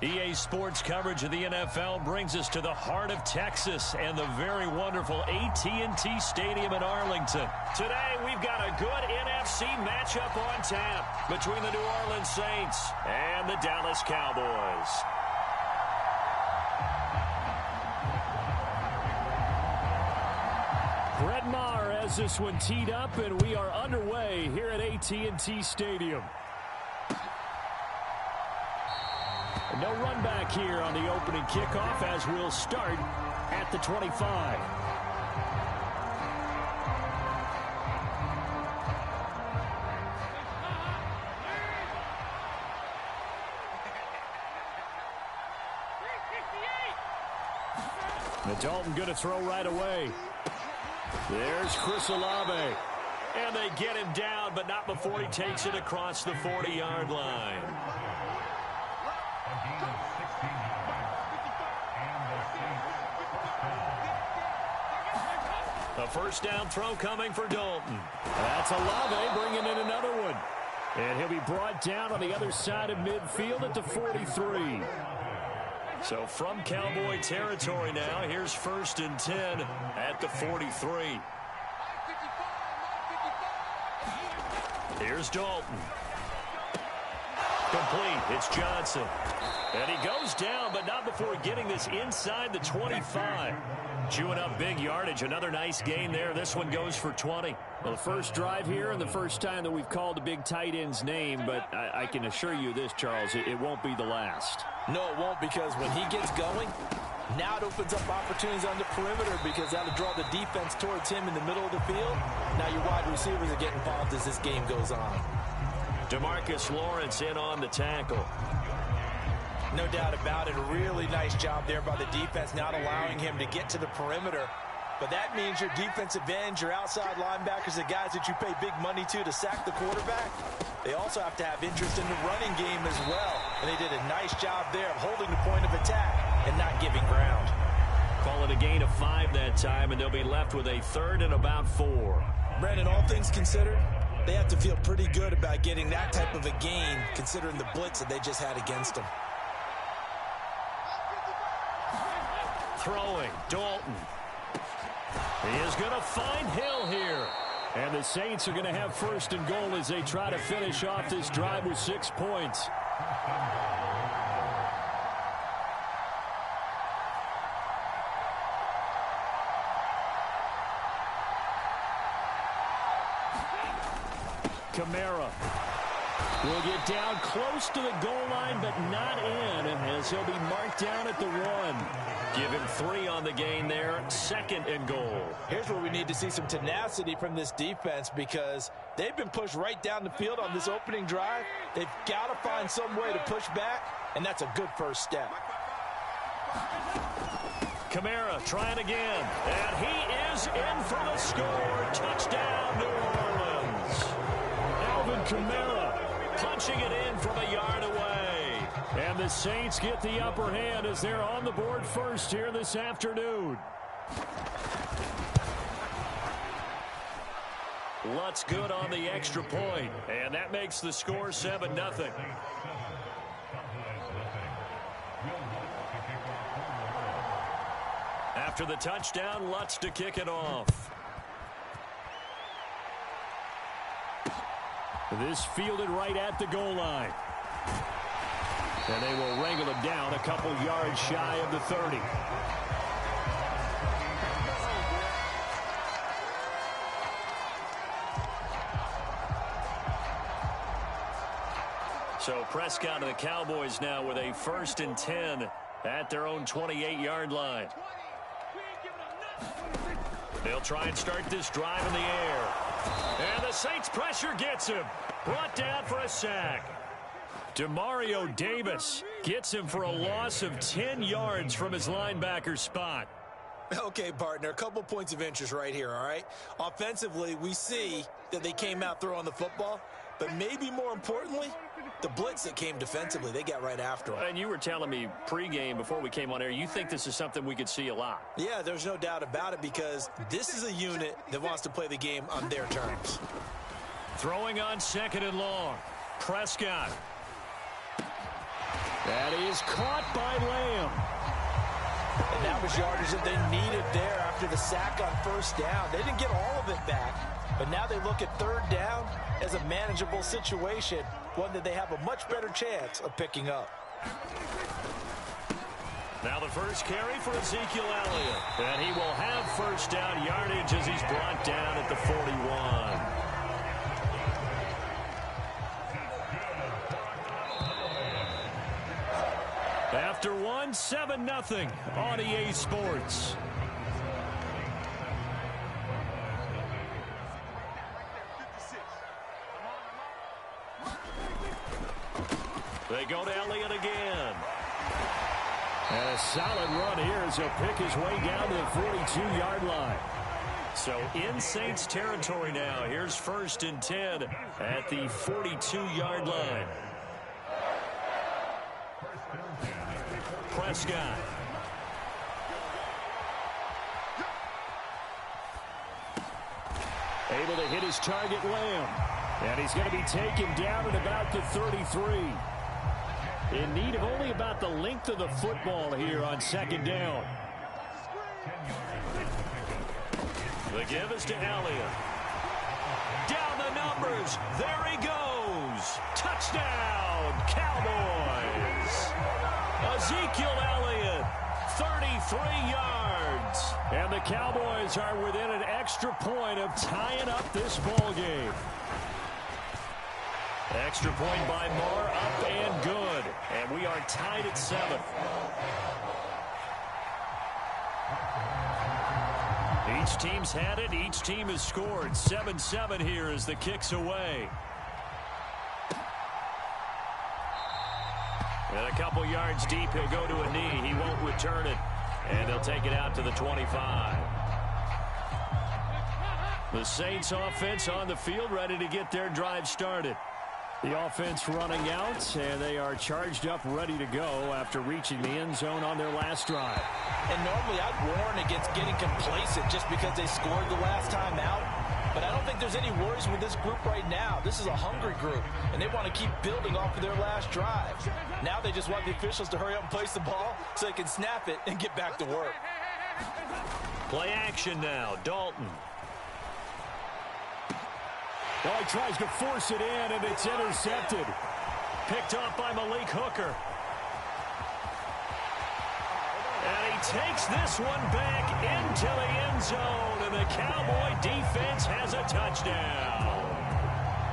Speaker 2: EA Sports coverage of the NFL brings us to the heart of Texas and the very wonderful AT&T Stadium in Arlington. Today, we've got a good NFC matchup on tap between the New Orleans Saints and the Dallas Cowboys. Brett Maher has this one teed up, and we are underway here at AT&T Stadium. No run back here on the opening kickoff as we'll start at the 25. Dalton going to throw right away. There's Chris Olave. And they get him down, but not before he takes it across the 40-yard line. A first down throw coming for Dalton. That's Olave bringing in another one. And he'll be brought down on the other side of midfield at the 43. So from Cowboy territory now, here's 1st and 10 at the 43. Here's Dalton. Complete. It's Johnson. And he goes down, but not before getting this inside the 25. Chewing up big yardage. Another nice gain there. This one goes for 20. Well, the first drive here and the first time that we've called the big tight end's name, but I can assure you this, Charles, it won't be the last.
Speaker 4: No, it won't, because when he gets going, now it opens up opportunities on the perimeter because that'll draw the defense towards him in the middle of the field. Now your wide receivers are getting involved as this game goes on.
Speaker 2: DeMarcus Lawrence in on the tackle.
Speaker 4: No doubt about it. A really nice job there by the defense, not allowing him to get to the perimeter. But that means your defensive ends, your outside linebackers, the guys that you pay big money to sack the quarterback, they also have to have interest in the running game as well. And they did a nice job there of holding the point of attack and not giving ground.
Speaker 2: Call it a gain of 5 that time, and they'll be left with a 3rd and about 4.
Speaker 4: Brandon, all things considered, they have to feel pretty good about getting that type of a gain considering the blitz that they just had against them.
Speaker 2: Throwing, Dalton. He is going to find Hill here. And the Saints are going to have 1st and goal as they try to finish off this drive with 6 points. Kamara will get down close to the goal line, but not in, as he'll be marked down at the 1. Give him 3 on the gain there, 2nd and goal.
Speaker 4: Here's where we need to see some tenacity from this defense because they've been pushed right down the field on this opening drive. They've got to find some way to push back, and that's a good first step.
Speaker 2: Kamara trying again, and he is in for the score. Touchdown, New Orleans. Alvin Kamara punching it in from a yard away. And the Saints get the upper hand as they're on the board first here this afternoon. Lutz good on the extra point, and that makes the score 7-0. After the touchdown, Lutz to kick it off. This fielded right at the goal line. And they will wrangle him down a couple yards shy of the 30. So Prescott and the Cowboys now with a 1st and 10 at their own 28-yard line. They'll try and start this drive in the air. And the Saints pressure gets him. Brought down for a sack. Demario Davis gets him for a loss of 10 yards from his linebacker spot.
Speaker 4: Okay, partner, a couple points of interest right here, all right? Offensively, we see that they came out throwing the football, but maybe more importantly, the blitz that came defensively, they got right after him.
Speaker 2: And you were telling me pregame before we came on air, you think this is something we could see a lot.
Speaker 4: Yeah, there's no doubt about it because this is a unit that wants to play the game on their terms.
Speaker 2: Throwing on 2nd and long. Prescott. That is caught by Lamb.
Speaker 4: And that was yardage that they needed there after the sack on first down. They didn't get all of it back, but now they look at third down as a manageable situation, one that they have a much better chance of picking up.
Speaker 2: Now the first carry for Ezekiel Elliott. And he will have first down yardage as he's brought down at the 41. After one, 7-0 on EA Sports. They go to Elliott again.
Speaker 1: And a solid run here as he'll pick his way down to the 42-yard line.
Speaker 2: So in Saints territory now. Here's 1st and 10 at the 42-yard line. Prescott.
Speaker 1: Able to hit his target, Lamb. And he's going to be taken down at about the 33. In need of only about the length of the football here on 2nd down.
Speaker 2: The give is to Elliott. Down the numbers. There he goes. Touchdown, Cowboys. Ezekiel Elliott, 33 yards.
Speaker 1: And the Cowboys are within an extra point of tying up this ball game.
Speaker 2: Extra point by Moore, up and good. And we are tied at 7. Each team's had it. Each team has scored. 7-7 here as the kick's away. And a couple yards deep, he'll go to a knee. He won't return it. And they'll take it out to the 25. The Saints offense on the field, ready to get their drive started.
Speaker 1: The offense running out, and they are charged up, ready to go after reaching the end zone on their last drive.
Speaker 4: And normally I'd warn against getting complacent just because they scored the last time out. But I don't think there's any worries with this group right now. This is a hungry group, and they want to keep building off of their last drive. Now they just want the officials to hurry up and place the ball so they can snap it and get back to work.
Speaker 2: Play action now. Dalton.
Speaker 1: Well, he tries to force it in, and it's intercepted.
Speaker 2: Picked off by Malik Hooker. And he takes this one back into the end zone, and the Cowboy defense has a touchdown.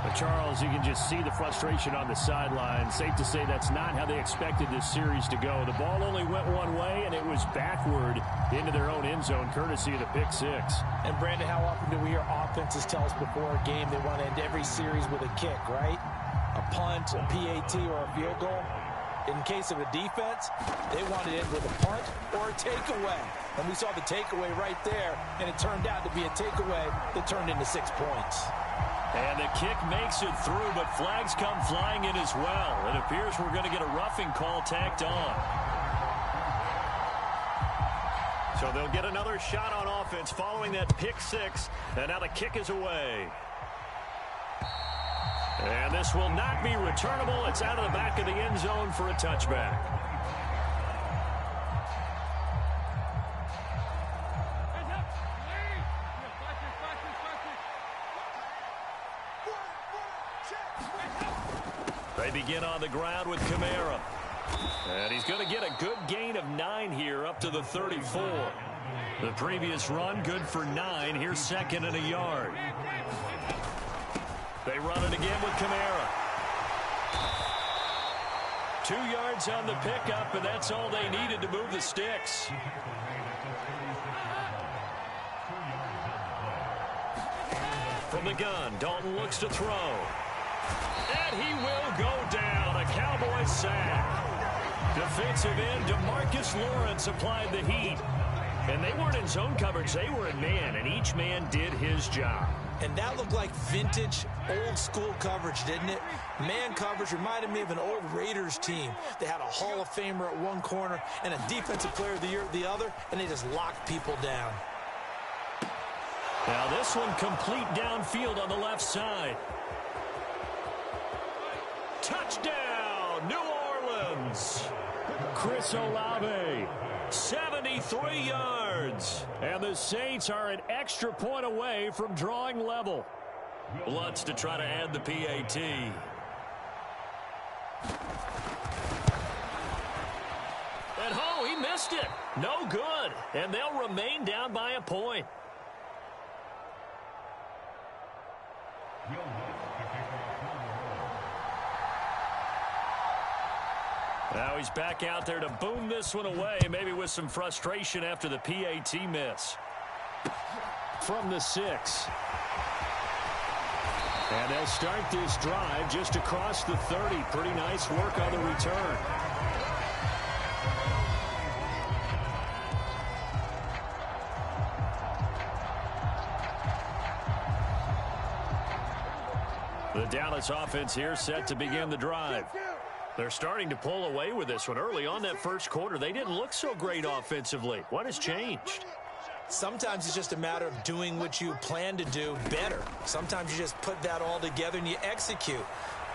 Speaker 1: But Charles, you can just see the frustration on the sideline. Safe to say that's not how they expected this series to go. The ball only went one way, and it was backward into their own end zone, courtesy of the pick six.
Speaker 4: And, Brandon, how often do we hear offenses tell us before a game they want to end every series with a kick, right? A punt, a PAT, or a field goal. In case of a defense, they want to end with a punt or a takeaway. And we saw the takeaway right there, and it turned out to be a takeaway that turned into 6 points.
Speaker 2: And the kick makes it through, but flags come flying in as well. It appears we're going to get a roughing call tacked on. So they'll get another shot on offense following that pick six, and now the kick is away. And this will not be returnable. It's out of the back of the end zone for a touchback. They begin on the ground with Kamara. And he's going to get a good gain of 9 here up to the 34. The previous run good for 9. Here's 2nd and a yard. They run it again with Kamara. 2 yards on the pickup, and that's all they needed to move the sticks. From the gun, Dalton looks to throw. And he will go down. A Cowboys sack. Defensive end DeMarcus Lawrence applied the heat. And they weren't in zone coverage. They were in man, and each man did his job.
Speaker 4: And that looked like vintage, old-school coverage, didn't it? Man coverage reminded me of an old Raiders team. They had a Hall of Famer at one corner and a Defensive Player of the Year at the other, and they just locked people down.
Speaker 2: Now this one complete downfield on the left side. Touchdown, New Orleans.
Speaker 1: Chris Olave.
Speaker 2: 73 yards.
Speaker 1: And the Saints are an extra point away from drawing level.
Speaker 2: Lutz to try to add the PAT. And he missed it. No good. And they'll remain down by a point. Now he's back out there to boom this one away, maybe with some frustration after the PAT miss.
Speaker 1: From the 6. And they'll start this drive just across the 30. Pretty nice work on the return.
Speaker 2: The Dallas offense here set to begin the drive. They're starting to pull away with this one. Early on that first quarter, they didn't look so great offensively. What has changed?
Speaker 3: Sometimes it's just a matter of doing what you plan to do better. Sometimes you just put that all together and you execute.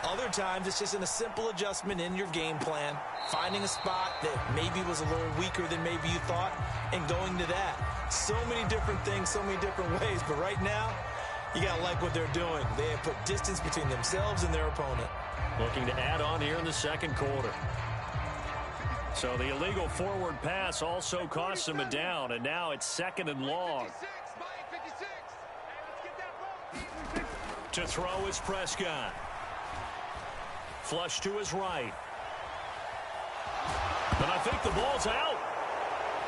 Speaker 3: Other times it's just in a simple adjustment in your game plan, finding a spot that maybe was a little weaker than maybe you thought, and going to that. So many different things, so many different ways, but right now, you got to like what they're doing. They have put distance between themselves and their opponent.
Speaker 2: Looking to add on here in the second quarter. So the illegal forward pass also costs him a down, and now it's 2nd and long. To throw is Prescott. Flush to his right. And I think the ball's out.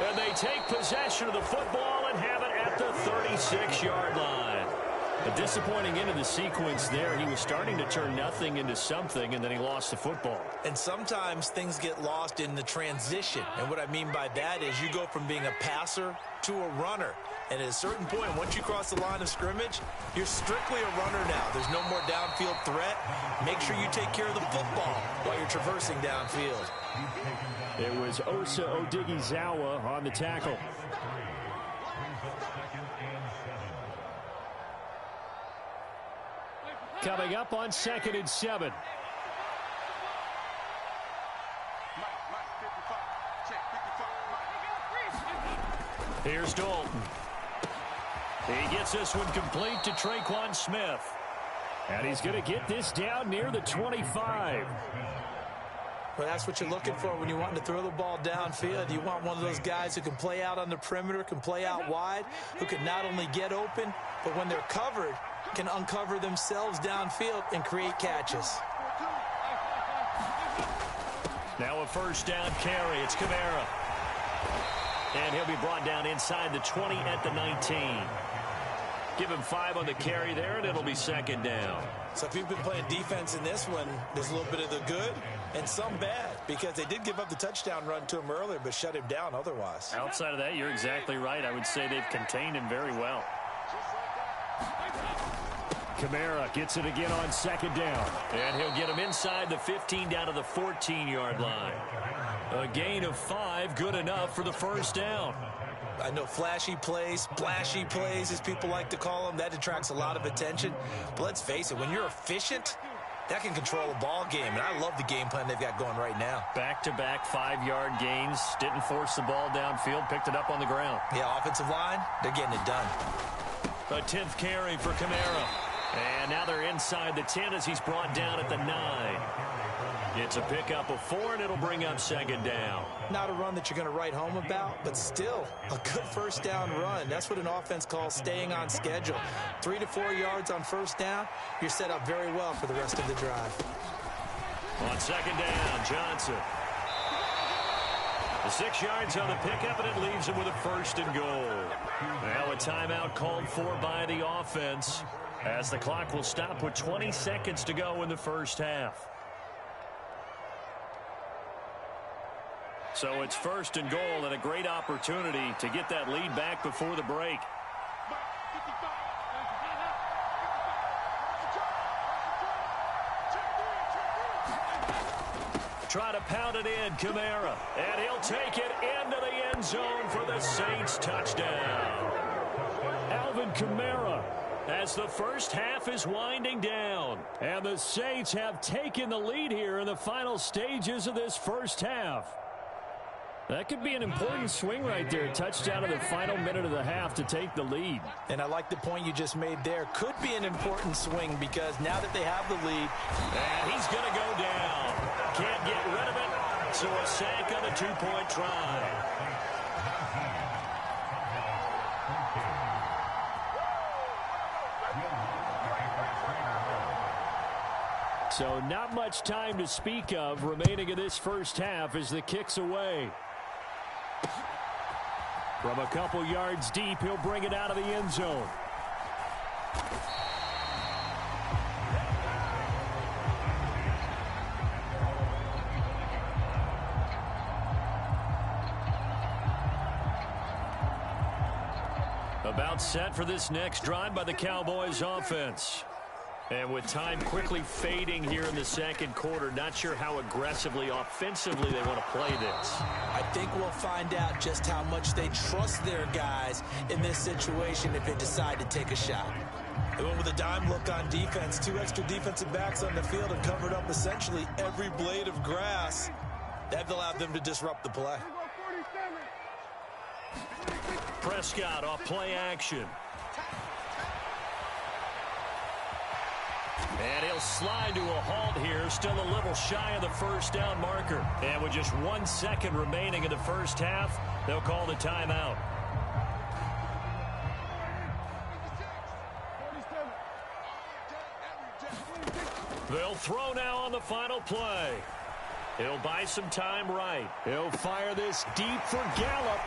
Speaker 2: And they take possession of the football and have it at the 36-yard line. A disappointing end of the sequence there. He was starting to turn nothing into something, and then he lost the football.
Speaker 3: And sometimes things get lost in the transition. And what I mean by that is you go from being a passer to a runner. And at a certain point, once you cross the line of scrimmage, you're strictly a runner now. There's no more downfield threat. Make sure you take care of the football while you're traversing downfield.
Speaker 1: It was Osa Odighizuwa on the tackle. Coming up on 2nd and 7.
Speaker 2: Here's Dalton. He gets this one complete to Traquan Smith.
Speaker 1: And he's going to get this down near the 25.
Speaker 3: Well, that's what you're looking for when you want to throw the ball downfield. You want one of those guys who can play out on the perimeter, can play out wide, who can not only get open, but when they're covered, can uncover themselves downfield and create catches.
Speaker 2: Now a first down carry. It's Kamara. And he'll be brought down inside the 20 at the 19. Give him 5 on the carry there, and it'll be 2nd down.
Speaker 3: So if you've been playing defense in this one, there's a little bit of the good and some bad, because they did give up the touchdown run to him earlier, but shut him down otherwise.
Speaker 2: Outside of that, you're exactly right. I would say they've contained him very well.
Speaker 1: Kamara gets it again on 2nd down.
Speaker 2: And he'll get him inside the 15 down to the 14-yard line. A gain of 5, good enough for the first down.
Speaker 3: I know flashy plays, splashy plays, as people like to call them, that attracts a lot of attention. But let's face it, when you're efficient, that can control a ball game. And I love the game plan they've got going right now.
Speaker 2: Back-to-back 5-yard gains. Didn't force the ball downfield. Picked it up on the ground.
Speaker 3: Yeah, offensive line, they're getting it done.
Speaker 2: A 10th carry for Kamara. And now they're inside the 10 as he's brought down at the 9. It's a pickup of 4, and it'll bring up 2nd down.
Speaker 3: Not a run that you're going to write home about, but still a good first down run. That's what an offense calls staying on schedule. 3 to 4 yards on first down, you're set up very well for the rest of the drive.
Speaker 2: On 2nd down, Johnson. The 6 yards on the pickup, and it leaves him with a 1st and goal. Now a timeout called for by the offense, as the clock will stop with 20 seconds to go in the first half. So it's 1st and goal, and a great opportunity to get that lead back before the break. Try to pound it in, Kamara. And he'll take it into the end zone for the Saints touchdown.
Speaker 1: Alvin Kamara,
Speaker 2: as the first half is winding down.
Speaker 1: and the Saints have taken the lead here in the final stages of this first half. That could be an important swing right there. Touchdown in the final minute of the half to take the lead.
Speaker 4: And I like the point you just made there. Could be an important swing because now that they have the lead.
Speaker 2: And he's going to go down. Can't get rid of it. So a sack on a two-point try.
Speaker 1: So not much time to speak of remaining in this first half as the kick's away. From a couple yards deep, he'll bring it out of the end zone. About set for this next drive by the Cowboys offense. And with time quickly fading here in the second quarter, not sure how aggressively, offensively they want to play this.
Speaker 3: I think we'll find out just how much they trust their guys in this situation if they decide to take a shot.
Speaker 4: They went with a dime look on defense. 2 extra defensive backs on the field and covered up essentially every blade of grass. That allowed them to disrupt the play.
Speaker 2: Prescott off play action. And he'll slide to a halt here, still a little shy of the first down marker. And with just 1 second remaining in the first half, they'll call the timeout. They'll throw now on the final play. He'll buy some time right. He'll fire this deep for Gallup.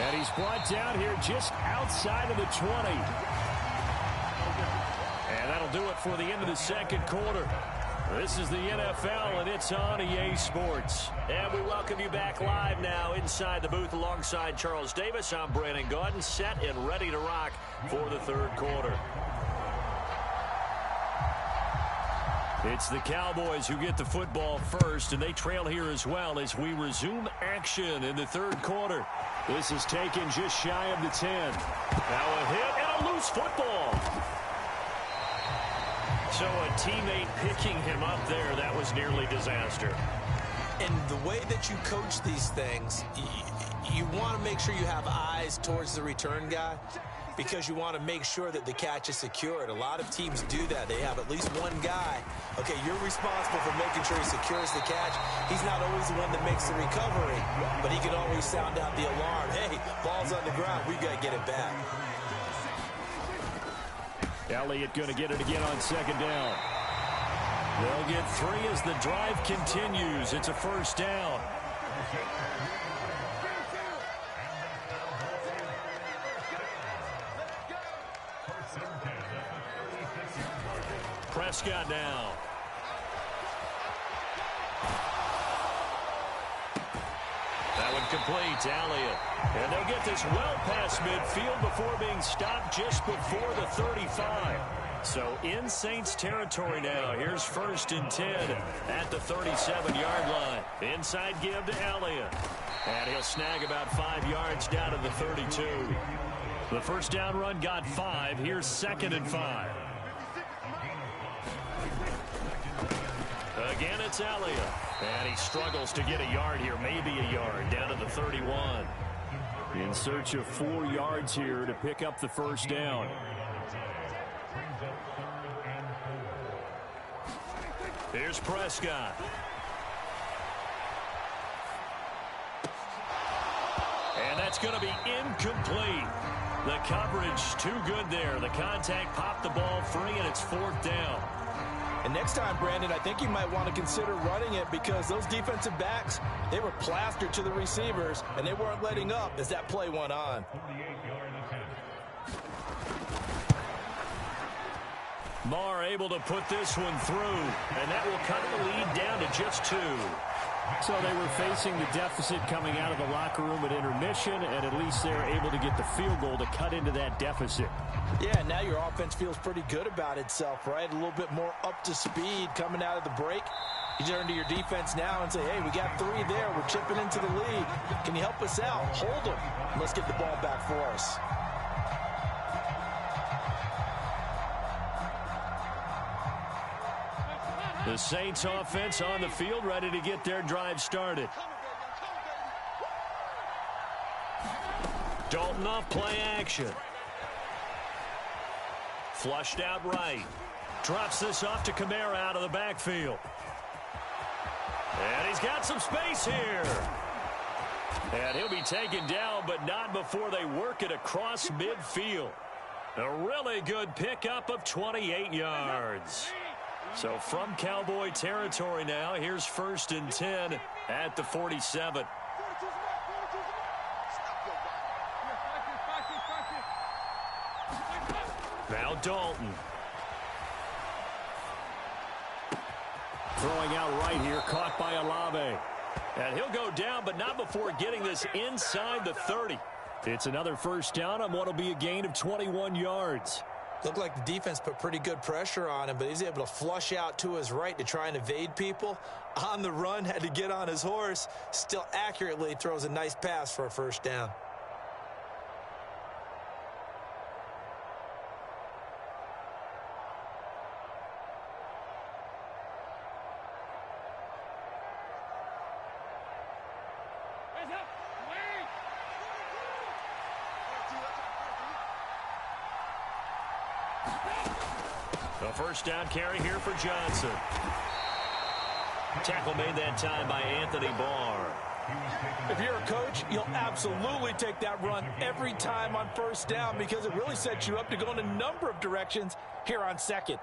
Speaker 1: And he's brought down here just outside of the 20.
Speaker 2: And that'll do it for the end of the second quarter. This is the NFL, and it's on EA Sports. And we welcome you back live now inside the booth alongside Charles Davis. I'm Brandon Gaudin, set and ready to rock for the third quarter. It's the Cowboys who get the football first, and they trail here as well as we resume action in the third quarter. This is taken just shy of the 10. Now a hit and a loose football. So a teammate picking him up there, that was nearly disaster.
Speaker 3: And the way that you coach these things, you want to make sure you have eyes towards the return guy because you want to make sure that the catch is secured. A lot of teams do that. They have at least one guy. Okay, you're responsible for making sure he secures the catch. He's not always the one that makes the recovery, but he can always sound out the alarm. Hey, ball's on the ground. We got to get it back.
Speaker 1: Elliott going to get it again on second down.
Speaker 2: They'll get 3 as the drive continues. It's a first down. Prescott now. That one complete to Elliott. And they'll get this well past midfield before being stopped just before the 35. So in Saints territory now. Here's 1st and 10 at the 37-yard line. Inside give to Elliott. And he'll snag about 5 yards down to the 32. The first down run got 5. Here's 2nd and 5. Again, it's Elliott. And he struggles to get a yard here, maybe a yard, down to the 31.
Speaker 1: In search of 4 yards here to pick up the first down.
Speaker 2: Here's Prescott. And that's going to be incomplete. The coverage too good there. The contact popped the ball free, and it's 4th down.
Speaker 4: And next time, Brandon, I think you might want to consider running it because those defensive backs, they were plastered to the receivers, and they weren't letting up as that play went on.
Speaker 2: Marr able to put this one through, and that will cut the lead down to just 2.
Speaker 1: So they were facing the deficit coming out of the locker room at intermission, and at least they were able to get the field goal to cut into that deficit.
Speaker 4: Yeah, now your offense feels pretty good about itself, right? A little bit more up to speed coming out of the break. You turn to your defense now and say, hey, we got 3 there. We're chipping into the lead. Can you help us out? Hold them. Let's get the ball back for us.
Speaker 2: The Saints offense on the field, ready to get their drive started. Dalton off play action. Flushed out right. Drops this off to Kamara out of the backfield. And he's got some space here. And he'll be taken down, but not before they work it across midfield. A really good pickup of 28 yards. So from Cowboy territory now, here's 1st and 10 at the 47. Now Dalton.
Speaker 1: Throwing out right here, caught by Olave.
Speaker 2: And he'll go down, but not before getting this inside the 30.
Speaker 1: It's another first down on what will be a gain of 21 yards.
Speaker 4: Looked like the defense put pretty good pressure on him, but he's able to flush out to his right to try and evade people. On the run, had to get on his horse. Still accurately throws a nice pass for a first down.
Speaker 2: A first down carry here for Johnson. Tackle made that time by Anthony Barr.
Speaker 4: If you're a coach, you'll absolutely take that run every time on first down because it really sets you up to go in a number of directions here on second.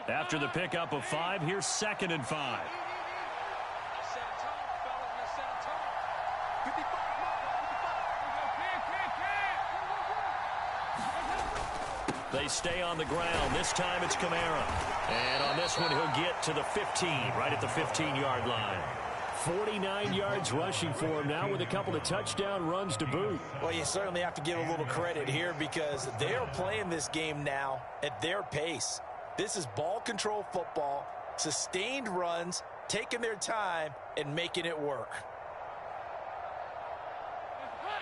Speaker 2: After the pickup of 5, here's 2nd and 5. They stay on the ground. This time it's Kamara. And on this one, he'll get to the 15, right at the 15-yard line.
Speaker 1: 49 yards rushing for him now with a couple of touchdown runs to boot.
Speaker 4: Well, you certainly have to give a little credit here because they're playing this game now at their pace. This is ball control football, sustained runs, taking their time, and making it work.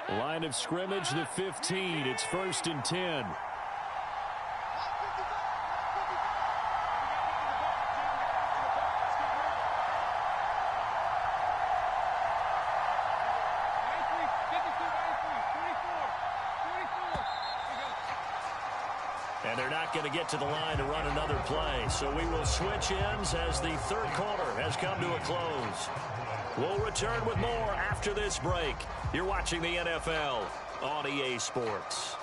Speaker 1: Line of scrimmage, the 15. It's 1st and 10.
Speaker 2: And they're not going to get to the line to run another play. So we will switch ends as the third quarter has come to a close. We'll return with more after this break. You're watching the NFL on EA Sports.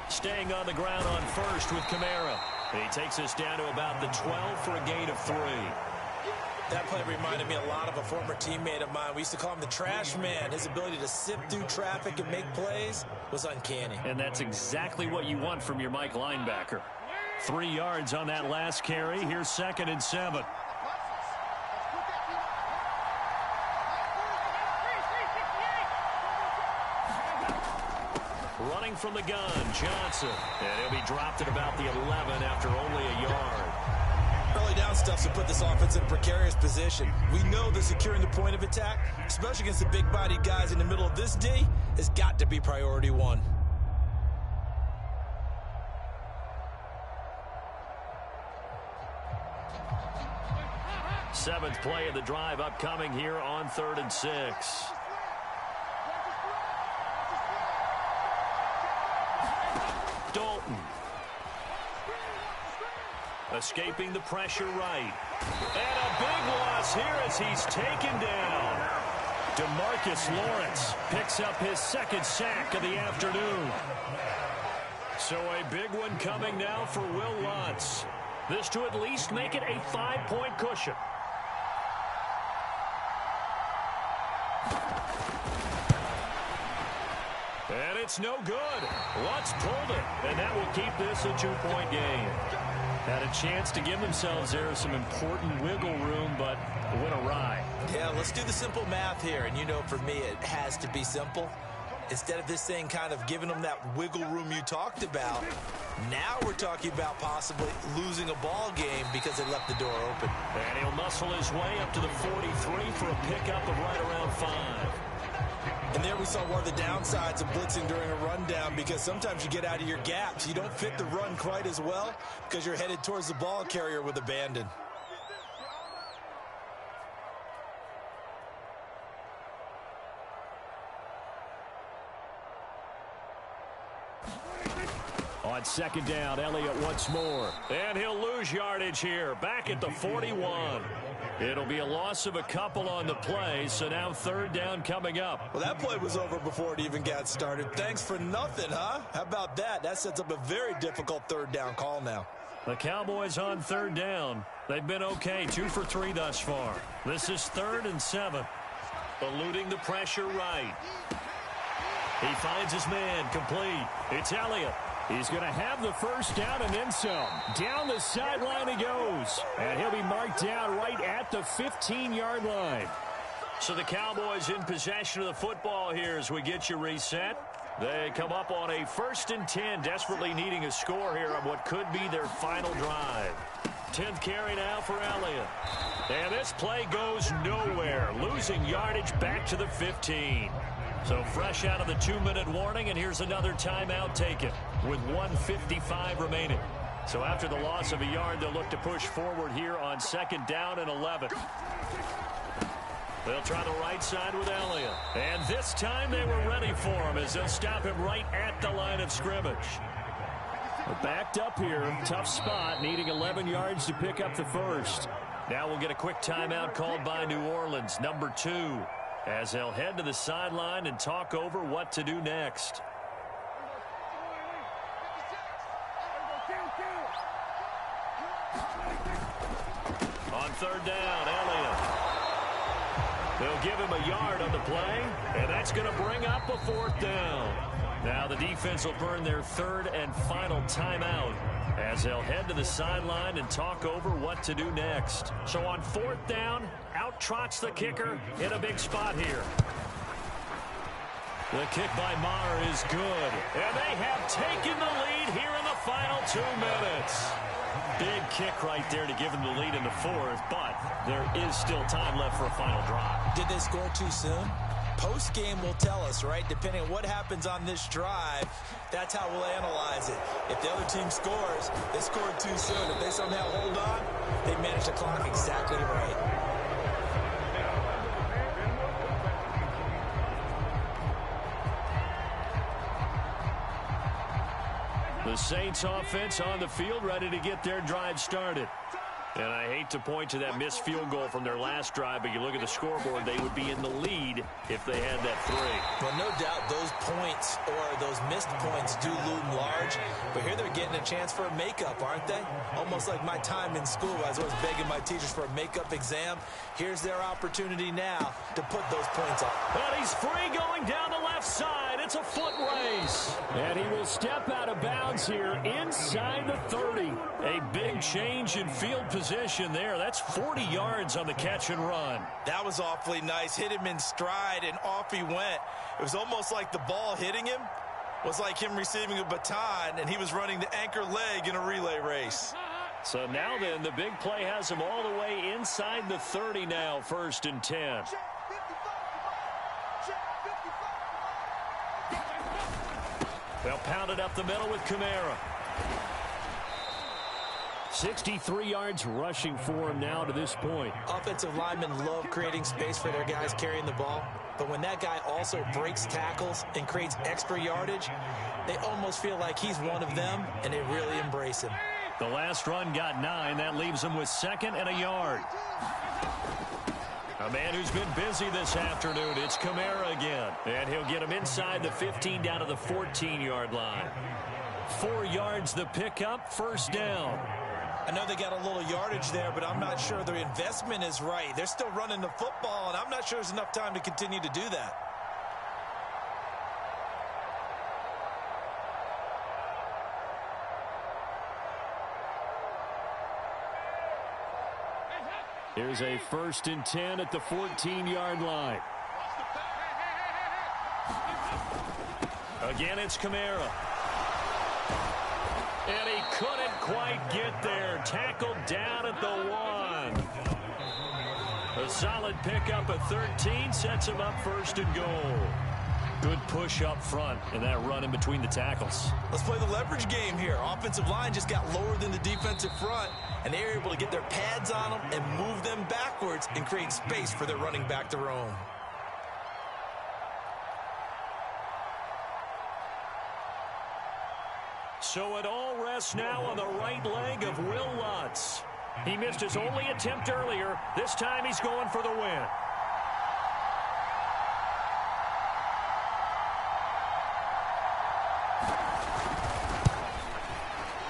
Speaker 2: Staying on the ground on first with Kamara. He takes us down to about the 12 for a gain of 3.
Speaker 4: That play reminded me a lot of a former teammate of mine. We used to call him the trash man. His ability to sift through traffic and make plays was uncanny.
Speaker 2: And that's exactly what you want from your Mike linebacker. 3 yards on that last carry. Here's 2nd and 7. Running from the gun, Johnson. And he'll be dropped at about the 11 after only a yard.
Speaker 4: Early down stuff to put this offense in a precarious position. We know that securing the point of attack, especially against the big-bodied guys in the middle of this D, has got to be priority one.
Speaker 2: Seventh play of the drive upcoming here on 3rd and 6. Dalton. Escaping the pressure right. And a big loss here as he's taken down. DeMarcus Lawrence picks up his second sack of the afternoon. So a big one coming now for Will Lutz. This to at least make it a 5-point cushion. And it's no good. Lutz pulled it, and that will keep this a 2-point game. Had a chance to give themselves there some important wiggle room, but went awry.
Speaker 3: Yeah, let's do the simple math here. And you know, for me, it has to be simple. Instead of this thing kind of giving them that wiggle room you talked about, now we're talking about possibly losing a ball game because they left the door open.
Speaker 2: And he'll muscle his way up to the 43 for a pickup of right around 5.
Speaker 3: And there we saw one of the downsides of blitzing during a rundown, because sometimes you get out of your gaps. You don't fit the run quite as well because you're headed towards the ball carrier with abandon.
Speaker 1: On second down, Elliott once more.
Speaker 2: And he'll lose yardage here, back at the 41. It'll be a loss of a couple on the play, so now third down coming up.
Speaker 3: Well, that play was over before it even got started. Thanks for nothing, huh? How about that? That sets up a very difficult third down call now.
Speaker 2: The Cowboys on third down. They've been okay, 2 for 3 thus far. This is 3rd and 7. Eluding the pressure right. He finds his man, complete. It's Elliott.
Speaker 1: He's going to have the first down and then some. Down the sideline he goes. And he'll be marked down right at the 15-yard line.
Speaker 2: So the Cowboys in possession of the football here as we get you reset. They come up on a 1st and 10, desperately needing a score here on what could be their final drive. 10th carry now for Elliott. And this play goes nowhere, losing yardage back to the 15. So fresh out of the 2-minute warning, and here's another timeout taken with 1:55 remaining. So after the loss of a yard, they'll look to push forward here on 2nd down and 11. They'll try the right side with Elliott. And this time they were ready for him as they'll stop him right at the line of scrimmage.
Speaker 1: We're backed up here. Tough spot, needing 11 yards to pick up the first.
Speaker 2: Now we'll get a quick timeout called by New Orleans, number 2. As they'll head to the sideline and talk over what to do next. On 3rd down, Elliott. They'll give him a yard on the play, and that's going to bring up a 4th down. Now the defense will burn their 3rd and final timeout as they'll head to the sideline and talk over what to do next. So on 4th down, out trots the kicker in a big spot here. The kick by Maher is good. And they have taken the lead here in the final 2 minutes. Big kick right there to give them the lead in the 4th, but there is still time left for a final drive.
Speaker 3: Did they score too soon? Post-game will tell us, right? Depending on what happens on this drive, that's how we'll analyze it. If the other team scores, they scored too soon. If they somehow hold on, they manage the clock exactly right.
Speaker 2: The Saints offense on the field, ready to get their drive started. And I hate to point to that missed field goal from their last drive, but you look at the scoreboard, they would be in the lead if they had that 3.
Speaker 3: Well, no doubt those points or those missed points do loom large, but here they're getting a chance for a makeup, aren't they? Almost like my time in school, I was always begging my teachers for a makeup exam. Here's their opportunity now to put those points up.
Speaker 2: And he's free going down the left side. It's a foot race.
Speaker 1: And he will step out of bounds here inside the 30.
Speaker 2: A big change in field position there. That's 40 yards on the catch and run.
Speaker 3: That was awfully nice. Hit him in stride, and off he went. It was almost like the ball hitting him was like him receiving a baton, and he was running the anchor leg in a relay race.
Speaker 2: So now then, the big play has him all the way inside the 30 now, 1st and 10. They'll pound it up the middle with Kamara.
Speaker 1: 63 yards rushing for him now to this point.
Speaker 3: Offensive linemen love creating space for their guys carrying the ball, but when that guy also breaks tackles and creates extra yardage, they almost feel like he's one of them, and they really embrace him.
Speaker 2: The last run got 9. That leaves them with 2nd and a yard. A man who's been busy this afternoon. It's Kamara again. And he'll get him inside the 15 down to the 14-yard line. 4 yards the pickup, first down.
Speaker 3: I know they got a little yardage there, but I'm not sure their investment is right. They're still running the football, and I'm not sure there's enough time to continue to do that.
Speaker 2: Here's a 1st and 10 at the 14-yard line. Again, it's Kamara. And he couldn't quite get there. Tackled down at the 1. A solid pickup at 13 sets him up 1st and goal. Good push up front and that run in between the tackles.
Speaker 3: Let's play the leverage game here. Offensive line just got lower than the defensive front, and they were able to get their pads on them and move them backwards and create space for their running back to roam.
Speaker 2: So it all rests now on the right leg of Will Lutz. He missed his only attempt earlier. This time he's going for the win.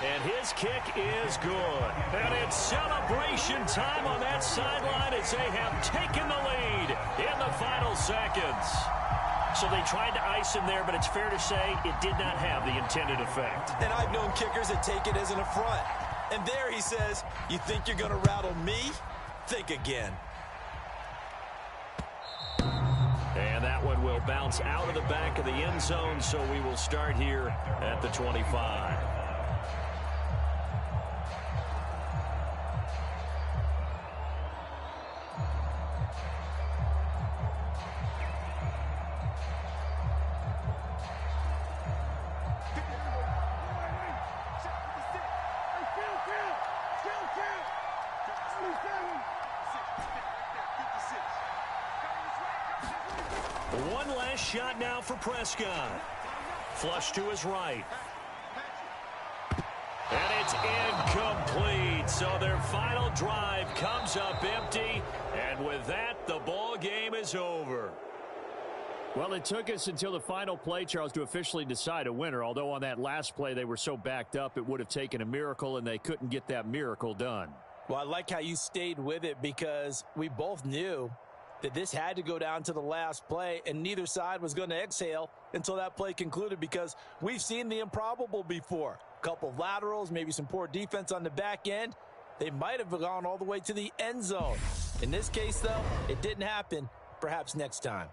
Speaker 2: And his kick is good. And it's celebration time on that sideline as they have taken the lead in the final seconds. So they tried to ice him there, but it's fair to say it did not have the intended effect.
Speaker 3: And I've known kickers that take it as an affront. And there he says, you think you're going to rattle me? Think again.
Speaker 2: And that one will bounce out of the back of the end zone, so we will start here at the 25. One last shot now for Prescott. Flush to his right. And it's incomplete. So their final drive comes up empty. And with that, the ball game is over.
Speaker 1: Well, it took us until the final play, Charles, to officially decide a winner. Although on that last play they were so backed up, it would have taken a miracle, and they couldn't get that miracle done.
Speaker 4: Well, I like how you stayed with it because we both knew that this had to go down to the last play, and neither side was going to exhale until that play concluded because we've seen the improbable before. A couple of laterals, maybe some poor defense on the back end. They might have gone all the way to the end zone. In this case, though, it didn't happen. Perhaps next time.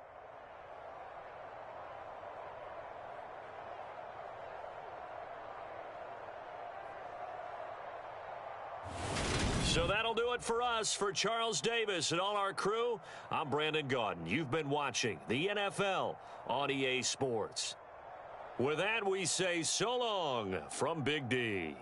Speaker 2: So that'll do it for us. For Charles Davis and all our crew, I'm Brandon Gaudin. You've been watching the NFL on EA Sports. With that, we say so long from Big D.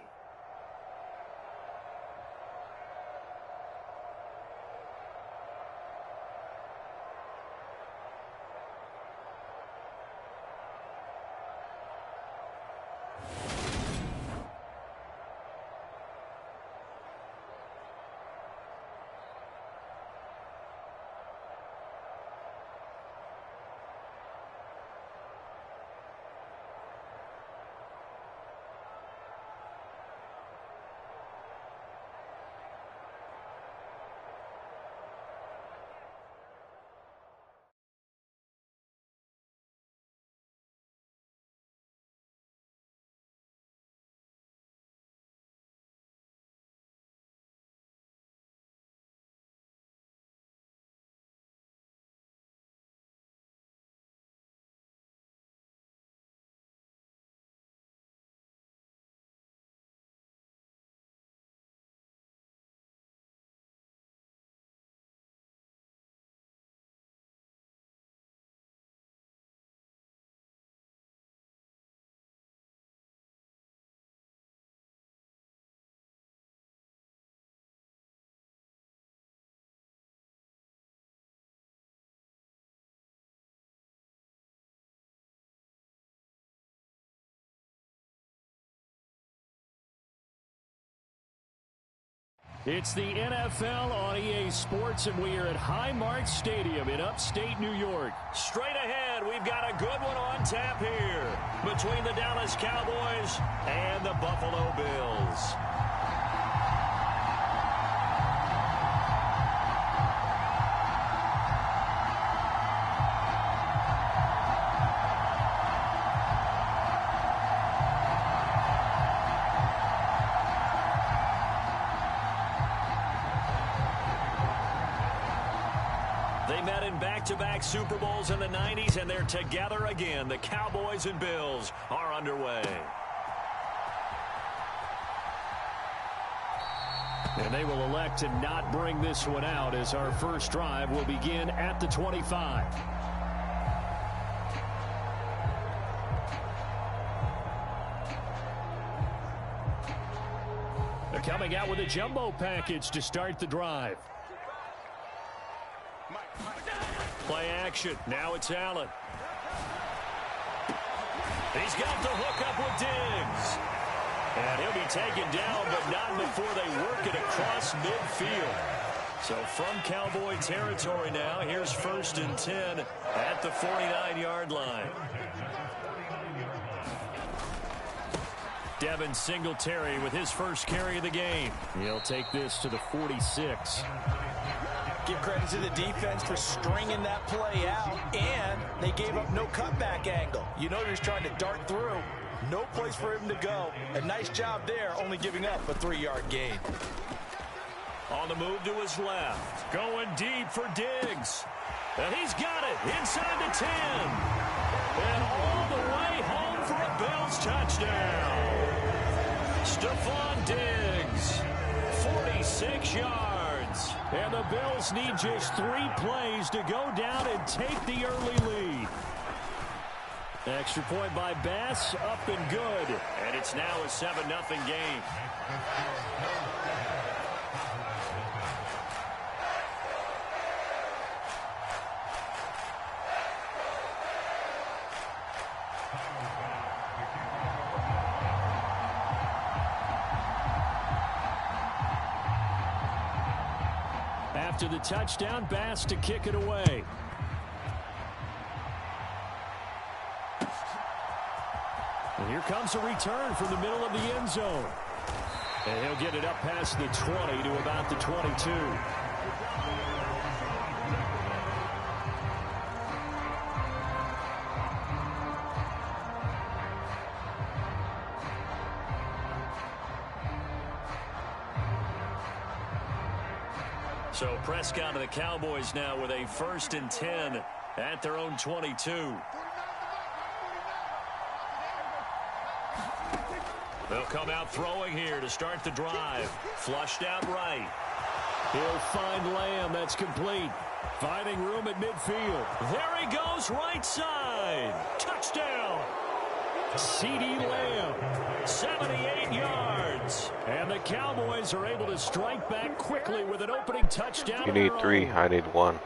Speaker 2: It's the NFL on EA Sports, and we are at Highmark Stadium in upstate New York. Straight ahead, we've got a good one on tap here between the Dallas Cowboys and the Buffalo Bills. They met in back-to-back Super Bowls in the 90s, and they're together again. The Cowboys and Bills are underway. And they will elect to not bring this one out as our first drive will begin at the 25. They're coming out with a jumbo package to start the drive. Play action. Now it's Allen. He's got the hook up with Diggs. And he'll be taken down, but not before they work it across midfield. So from Cowboy territory now, here's 1st and 10 at the 49-yard line. Devin Singletary with his first carry of the game. He'll take this to the 46.
Speaker 4: Give credit to the defense for stringing that play out, and they gave up no cutback angle. You know, he was trying to dart through. No place for him to go. A nice job there, only giving up a 3-yard gain.
Speaker 2: On the move to his left. Going deep for Diggs. And he's got it inside the 10. And all the way home for a Bills touchdown. Stephon Diggs, 46 yards. And the Bills need just 3 plays to go down and take the early lead. Extra point by Bass, up and good. And it's now a 7-0 game. After the touchdown, Bass to kick it away. And here comes a return from the middle of the end zone. And he'll get it up past the 20 to about the 22. So Prescott and the Cowboys now with a 1st and 10 at their own 22. They'll come out throwing here to start the drive. Flushed out right. He'll find Lamb. That's complete. Finding room at midfield. There he goes, right side. Touchdown. CeeDee Lamb, 78 yards. And the Cowboys are able to strike back quickly with an opening touchdown.
Speaker 6: You need 3. I need 1.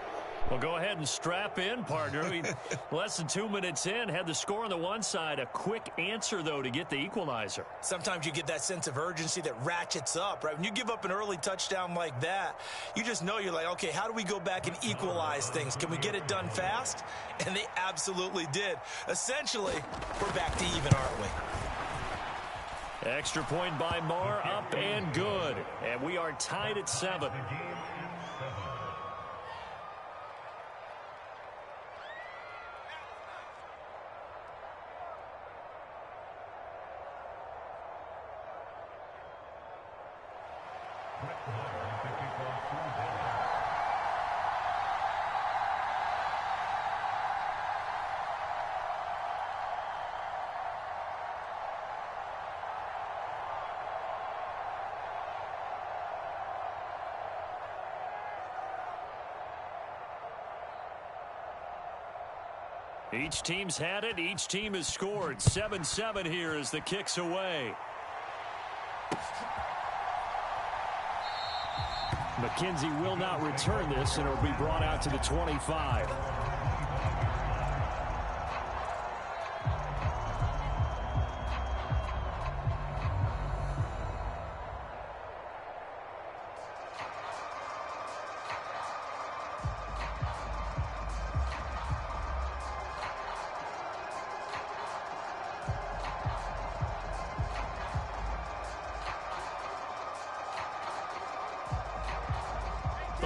Speaker 2: Well, go ahead and strap in, partner. I mean, less than 2 minutes in, had the score on the one side. A quick answer, though, to get the equalizer.
Speaker 3: Sometimes you get that sense of urgency that ratchets up, right? When you give up an early touchdown like that, you just know you're like, okay, how do we go back and equalize things? Can we get it done fast? And they absolutely did. Essentially, we're back to even, aren't we?
Speaker 2: Extra point by Marr, up and good. And we are tied at 7. Each team's had it. Each team has scored. 7-7 here as the kick's away. McKenzie will not return this, and it'll be brought out to the 25.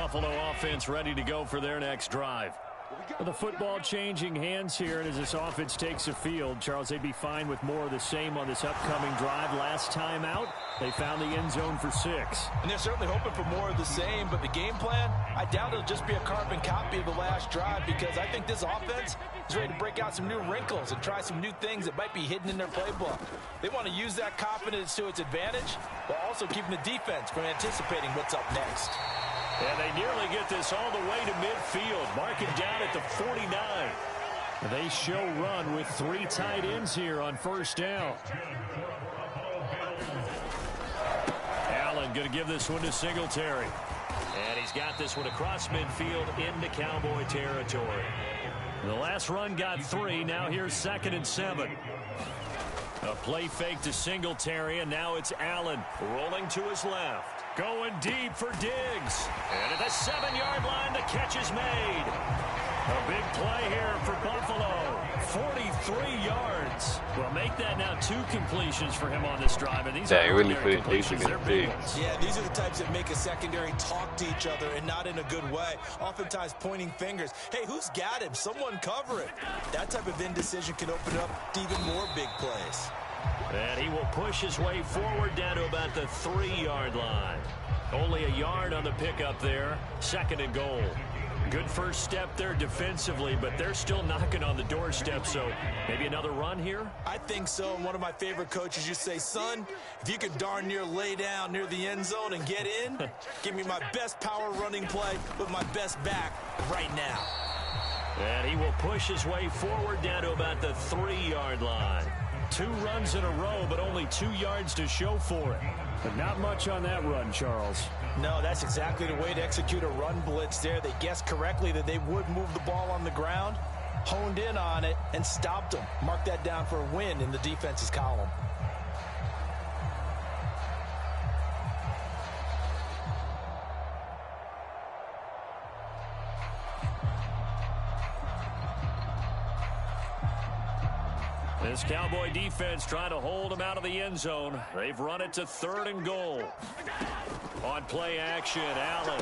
Speaker 2: Buffalo offense ready to go for their next drive.
Speaker 1: The football changing hands here, and as this offense takes the field, Charles, they'd be fine with more of the same on this upcoming drive. Last time out, they found the end zone for 6.
Speaker 4: And they're certainly hoping for more of the same, but the game plan, I doubt it'll just be a carbon copy of the last drive, because I think this offense is ready to break out some new wrinkles and try some new things that might be hidden in their playbook. They want to use that confidence to its advantage, while also keeping the defense from anticipating what's up next.
Speaker 2: And they nearly get this all the way to midfield. Mark it down at the 49.
Speaker 1: They show run with 3 tight ends here on first down.
Speaker 2: Allen going to give this one to Singletary. And he's got this one across midfield into Cowboy territory. The last run got 3. Now here's 2nd and 7. A play fake to Singletary, and now it's Allen rolling to his left. Going deep for Diggs. And at the 7-yard line, the catch is made. A big play here for Buffalo. 43 yards. Well, make that now 2 completions for him on this drive. And these are
Speaker 6: really
Speaker 2: ordinary
Speaker 6: put it deep
Speaker 2: completions.
Speaker 6: in
Speaker 2: They're
Speaker 6: the
Speaker 2: big
Speaker 6: big.
Speaker 2: ones.
Speaker 3: Yeah, these are the types that make a secondary talk to each other and not in a good way. Oftentimes pointing fingers. Hey, who's got him? Someone cover it. That type of indecision can open up to even more big plays.
Speaker 2: And he will push his way forward down to about the 3-yard line. Only a yard on the pickup there. 2nd and goal. Good first step there defensively, but they're still knocking on the doorstep, so maybe another run here?
Speaker 3: I think so. And one of my favorite coaches used to say, son, if you could darn near lay down near the end zone and get in, give me my best power running play with my best back right now.
Speaker 2: And he will push his way forward down to about the 3-yard line. 2 runs in a row, but only 2 yards to show for it.
Speaker 1: But not much on that run, Charles.
Speaker 4: No, that's exactly the way to execute a run blitz there. They guessed correctly that they would move the ball on the ground, honed in on it, and stopped them. Mark that down for a win in the defense's column.
Speaker 2: This Cowboy defense trying to hold him out of the end zone. They've run it to 3rd and goal. On play action, Allen.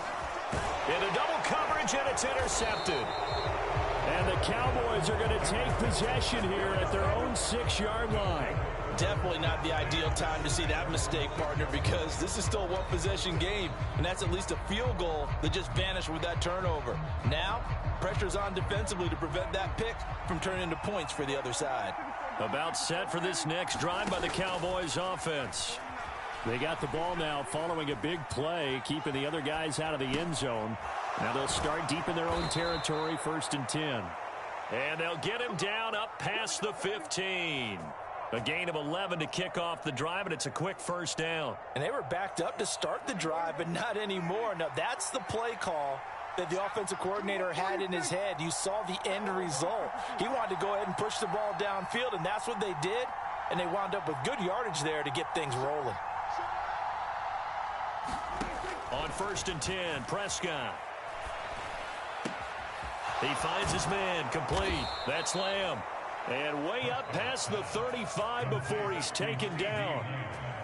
Speaker 2: Into double coverage, and it's intercepted.
Speaker 1: And the Cowboys are going to take possession here at their own 6-yard line.
Speaker 4: Definitely not the ideal time to see that mistake, partner, because this is still a one-possession game, and that's at least a field goal that just vanished with that turnover. Now, pressure's on defensively to prevent that pick from turning into points for the other side.
Speaker 2: About set for this next drive by the Cowboys offense.
Speaker 1: They got the ball now following a big play, keeping the other guys out of the end zone. Now they'll start deep in their own territory, 1st and 10.
Speaker 2: And they'll get him down up past the 15. A gain of 11 to kick off the drive, and it's a quick first down.
Speaker 4: And they were backed up to start the drive, but not anymore. Now, that's the play call that the offensive coordinator had in his head. You saw the end result. He wanted to go ahead and push the ball downfield, and that's what they did. And they wound up with good yardage there to get things rolling.
Speaker 2: On 1st and 10, Prescott. He finds his man, complete. That's Lamb. And way up past the 35 before he's taken down.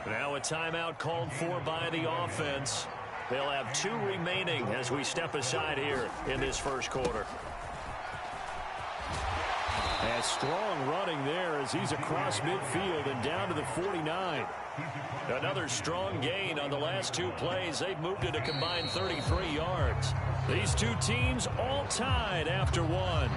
Speaker 2: Now a timeout called for by the offense. They'll have 2 remaining as we step aside here in this first quarter.
Speaker 1: And strong running there as he's across midfield and down to the 49.
Speaker 2: Another strong gain on the last 2 plays. They've moved it a combined 33 yards. These 2 teams all tied after 1.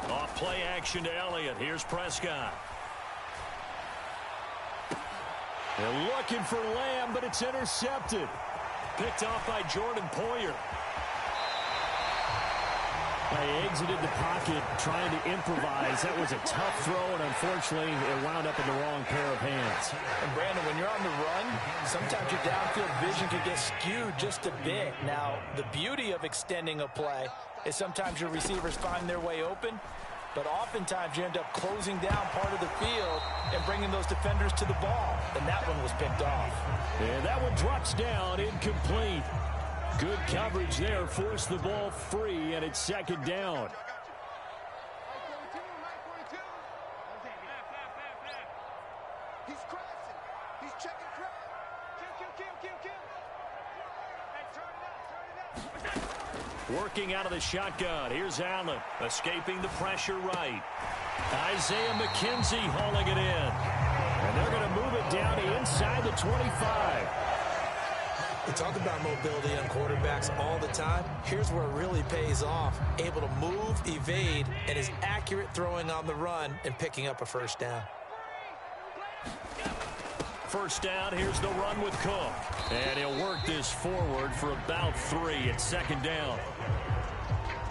Speaker 2: Off play action to Elliott. Here's Prescott.
Speaker 1: They're looking for Lamb, but it's intercepted.
Speaker 2: Picked off by Jordan Poyer.
Speaker 1: They exited the pocket trying to improvise. That was a tough throw, and unfortunately, it wound up in the wrong pair of hands.
Speaker 4: And Brandon, when you're on the run, sometimes your downfield vision can get skewed just a bit. Now, the beauty of extending a play is sometimes your receivers find their way open, but oftentimes you end up closing down part of the field and bringing those defenders to the ball, and that one was picked off.
Speaker 2: And that one drops down, incomplete. Good coverage there, forced the ball free, and it's second down.
Speaker 5: He's crossing. He's checking crap. Kill. Hey, turn it up.
Speaker 2: Working out of the shotgun. Here's Allen, escaping the pressure right. Isaiah McKenzie hauling it in. And they're going to move it down to inside the 25.
Speaker 3: We talk about mobility on quarterbacks all the time. Here's where it really pays off. Able to move, evade, and is accurate throwing on the run and picking up a first down.
Speaker 2: First down, here's the run with Cook. And he'll work this forward for about 3. It's second down.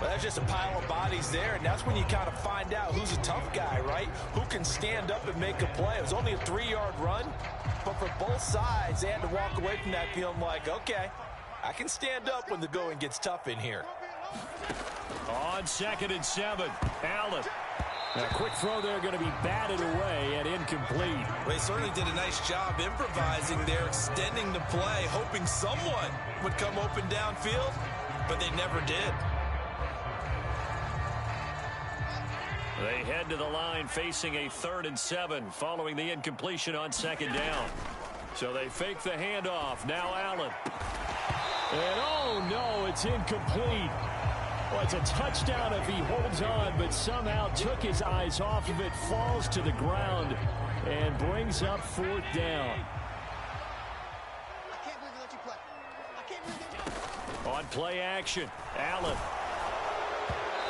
Speaker 4: Well, that's just a pile of bodies there, and that's when you kind of find out who's a tough guy, right? Who can stand up and make a play. It was only a 3-yard run, but for both sides, they had to walk away from that feeling like, okay, I can stand up when the going gets tough in here.
Speaker 2: On 2nd and 7, Allen. A quick throw there going to be batted away and incomplete.
Speaker 3: They certainly did a nice job improvising there, extending the play, hoping someone would come open downfield, but they never did.
Speaker 2: They head to the line facing a 3rd and 7 following the incompletion on 2nd down. So they fake the handoff. Now Allen. And oh no, it's incomplete. Well, it's a touchdown if he holds on, but somehow took his eyes off of it, falls to the ground, and brings up 4th down.
Speaker 5: I can't believe they let you play. I can't believe they
Speaker 2: On play action, Allen.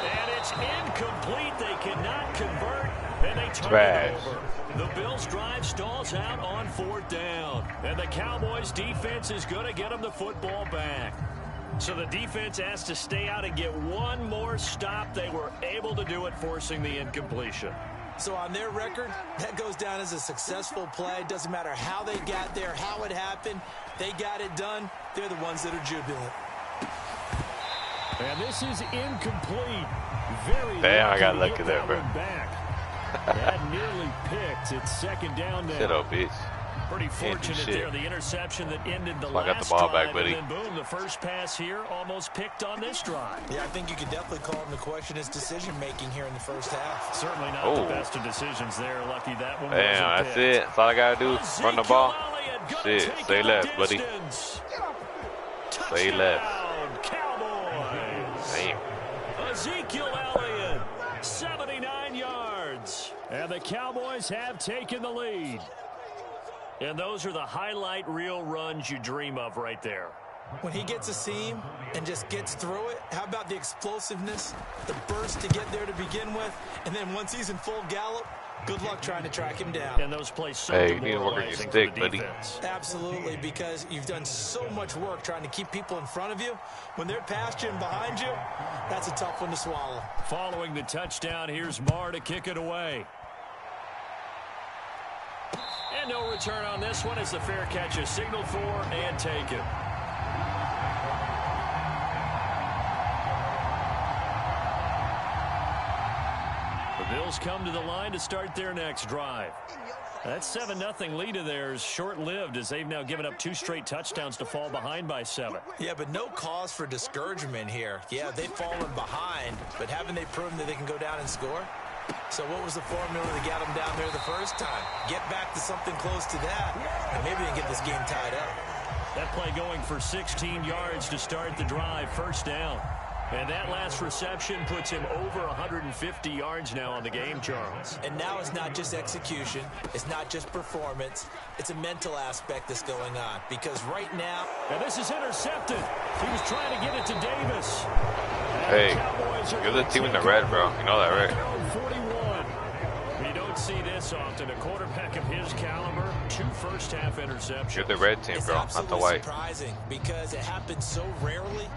Speaker 2: And it's incomplete. They cannot convert, and they turn it over. The Bills' drive stalls out on 4th down, and the Cowboys' defense is going to get them the football back. So the defense has to stay out and get one more stop. They were able to do it, forcing the incompletion.
Speaker 3: So on their record, that goes down as a successful play. Doesn't matter how they got there, how it happened. They got it done. They're the ones that are jubilant.
Speaker 2: And this is incomplete. Very
Speaker 6: Damn, I got lucky there, bro.
Speaker 2: That nearly picked. It's second down now.
Speaker 6: Shut up, bitch.
Speaker 2: Pretty fortunate there. The interception that ended the
Speaker 6: I got
Speaker 2: last
Speaker 6: the ball
Speaker 2: drive,
Speaker 6: back, buddy.
Speaker 2: and then boom, the first pass here almost picked on this drive.
Speaker 3: Yeah, I think you could definitely call into question his decision-making here in the first half.
Speaker 2: Certainly not the best of decisions there. Lucky that one.
Speaker 6: Damn, that's it. That's all I got to do. Run the ball. Shit, stay left, buddy. Stay left.
Speaker 2: Cowboys.
Speaker 6: Damn.
Speaker 2: Ezekiel Elliott, 79 yards. And the Cowboys have taken the lead. And those are the highlight reel runs you dream of right there.
Speaker 3: When he gets a seam and just gets through it, how about the explosiveness, the burst to get there to begin with, and then once he's in full gallop, good luck trying to track him down.
Speaker 2: And those plays so
Speaker 6: Hey, you need to work on your
Speaker 2: demoralizing
Speaker 6: stick,
Speaker 2: for the
Speaker 6: buddy.
Speaker 2: defense.
Speaker 3: Absolutely, because you've done so much work trying to keep people in front of you. When they're past you and behind you, that's a tough one to swallow.
Speaker 2: Following the touchdown, here's Marr to kick it away. And no return on this one as the fair catch is signaled for and taken. The Bills come to the line to start their next drive. That 7-0 lead of theirs short-lived as they've now given up 2 straight touchdowns to fall behind by 7.
Speaker 3: Yeah, but no cause for discouragement here. Yeah, they've fallen behind, but haven't they proven that they can go down and score? So what was the formula that got them down there the first time? Get back to something close to that, and maybe they can get this game tied up.
Speaker 2: That play going for 16 yards to start the drive, first down. And that last reception puts him over 150 yards now on the game, Charles.
Speaker 3: And now it's not just execution. It's not just performance. It's a mental aspect that's going on. Because right now...
Speaker 2: And this is intercepted. He was trying to get it to Davis.
Speaker 6: Hey, you're the team in the red, bro. You know that, right?
Speaker 2: 41. You don't see this often. A quarterback of his caliber, 2 first-half interceptions.
Speaker 6: You're the red team, bro, not the white.
Speaker 3: It's surprising because it happens so rarely.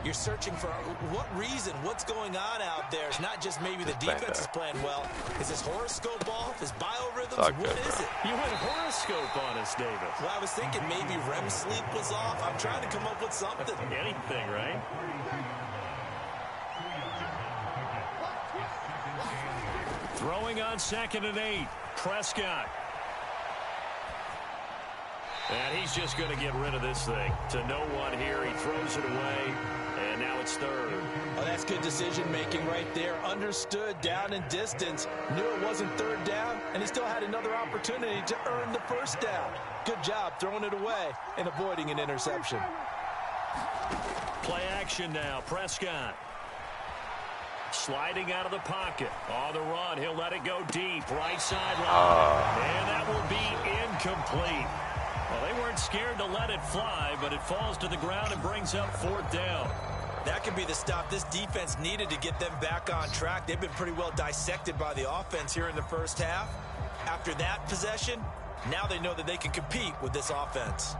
Speaker 3: You're searching for what reason, what's going on out there. It's not just maybe the defense is playing well. Is his horoscope off? His biorhythms? What is it?
Speaker 2: You went horoscope on us, David.
Speaker 3: Well, I was thinking maybe REM sleep was off. I'm trying to come up with something.
Speaker 2: Anything, right? throwing on 2nd and 8. Prescott. And he's just going to get rid of this thing. To no one here. He throws it away. And now it's 3rd.
Speaker 4: Oh, that's good decision-making right there. Understood down and distance. Knew it wasn't 3rd down, and he still had another opportunity to earn the 1st down. Good job throwing it away and avoiding an interception.
Speaker 2: Play action now. Prescott. Sliding out of the pocket. On the run. He'll let it go deep. Right sideline. And that will be incomplete. Well, they weren't scared to let it fly, but it falls to the ground and brings up 4th down.
Speaker 3: That could be the stop this defense needed to get them back on track. They've been pretty well dissected by the offense here in the 1st half. After that possession, now they know that they can compete with this offense.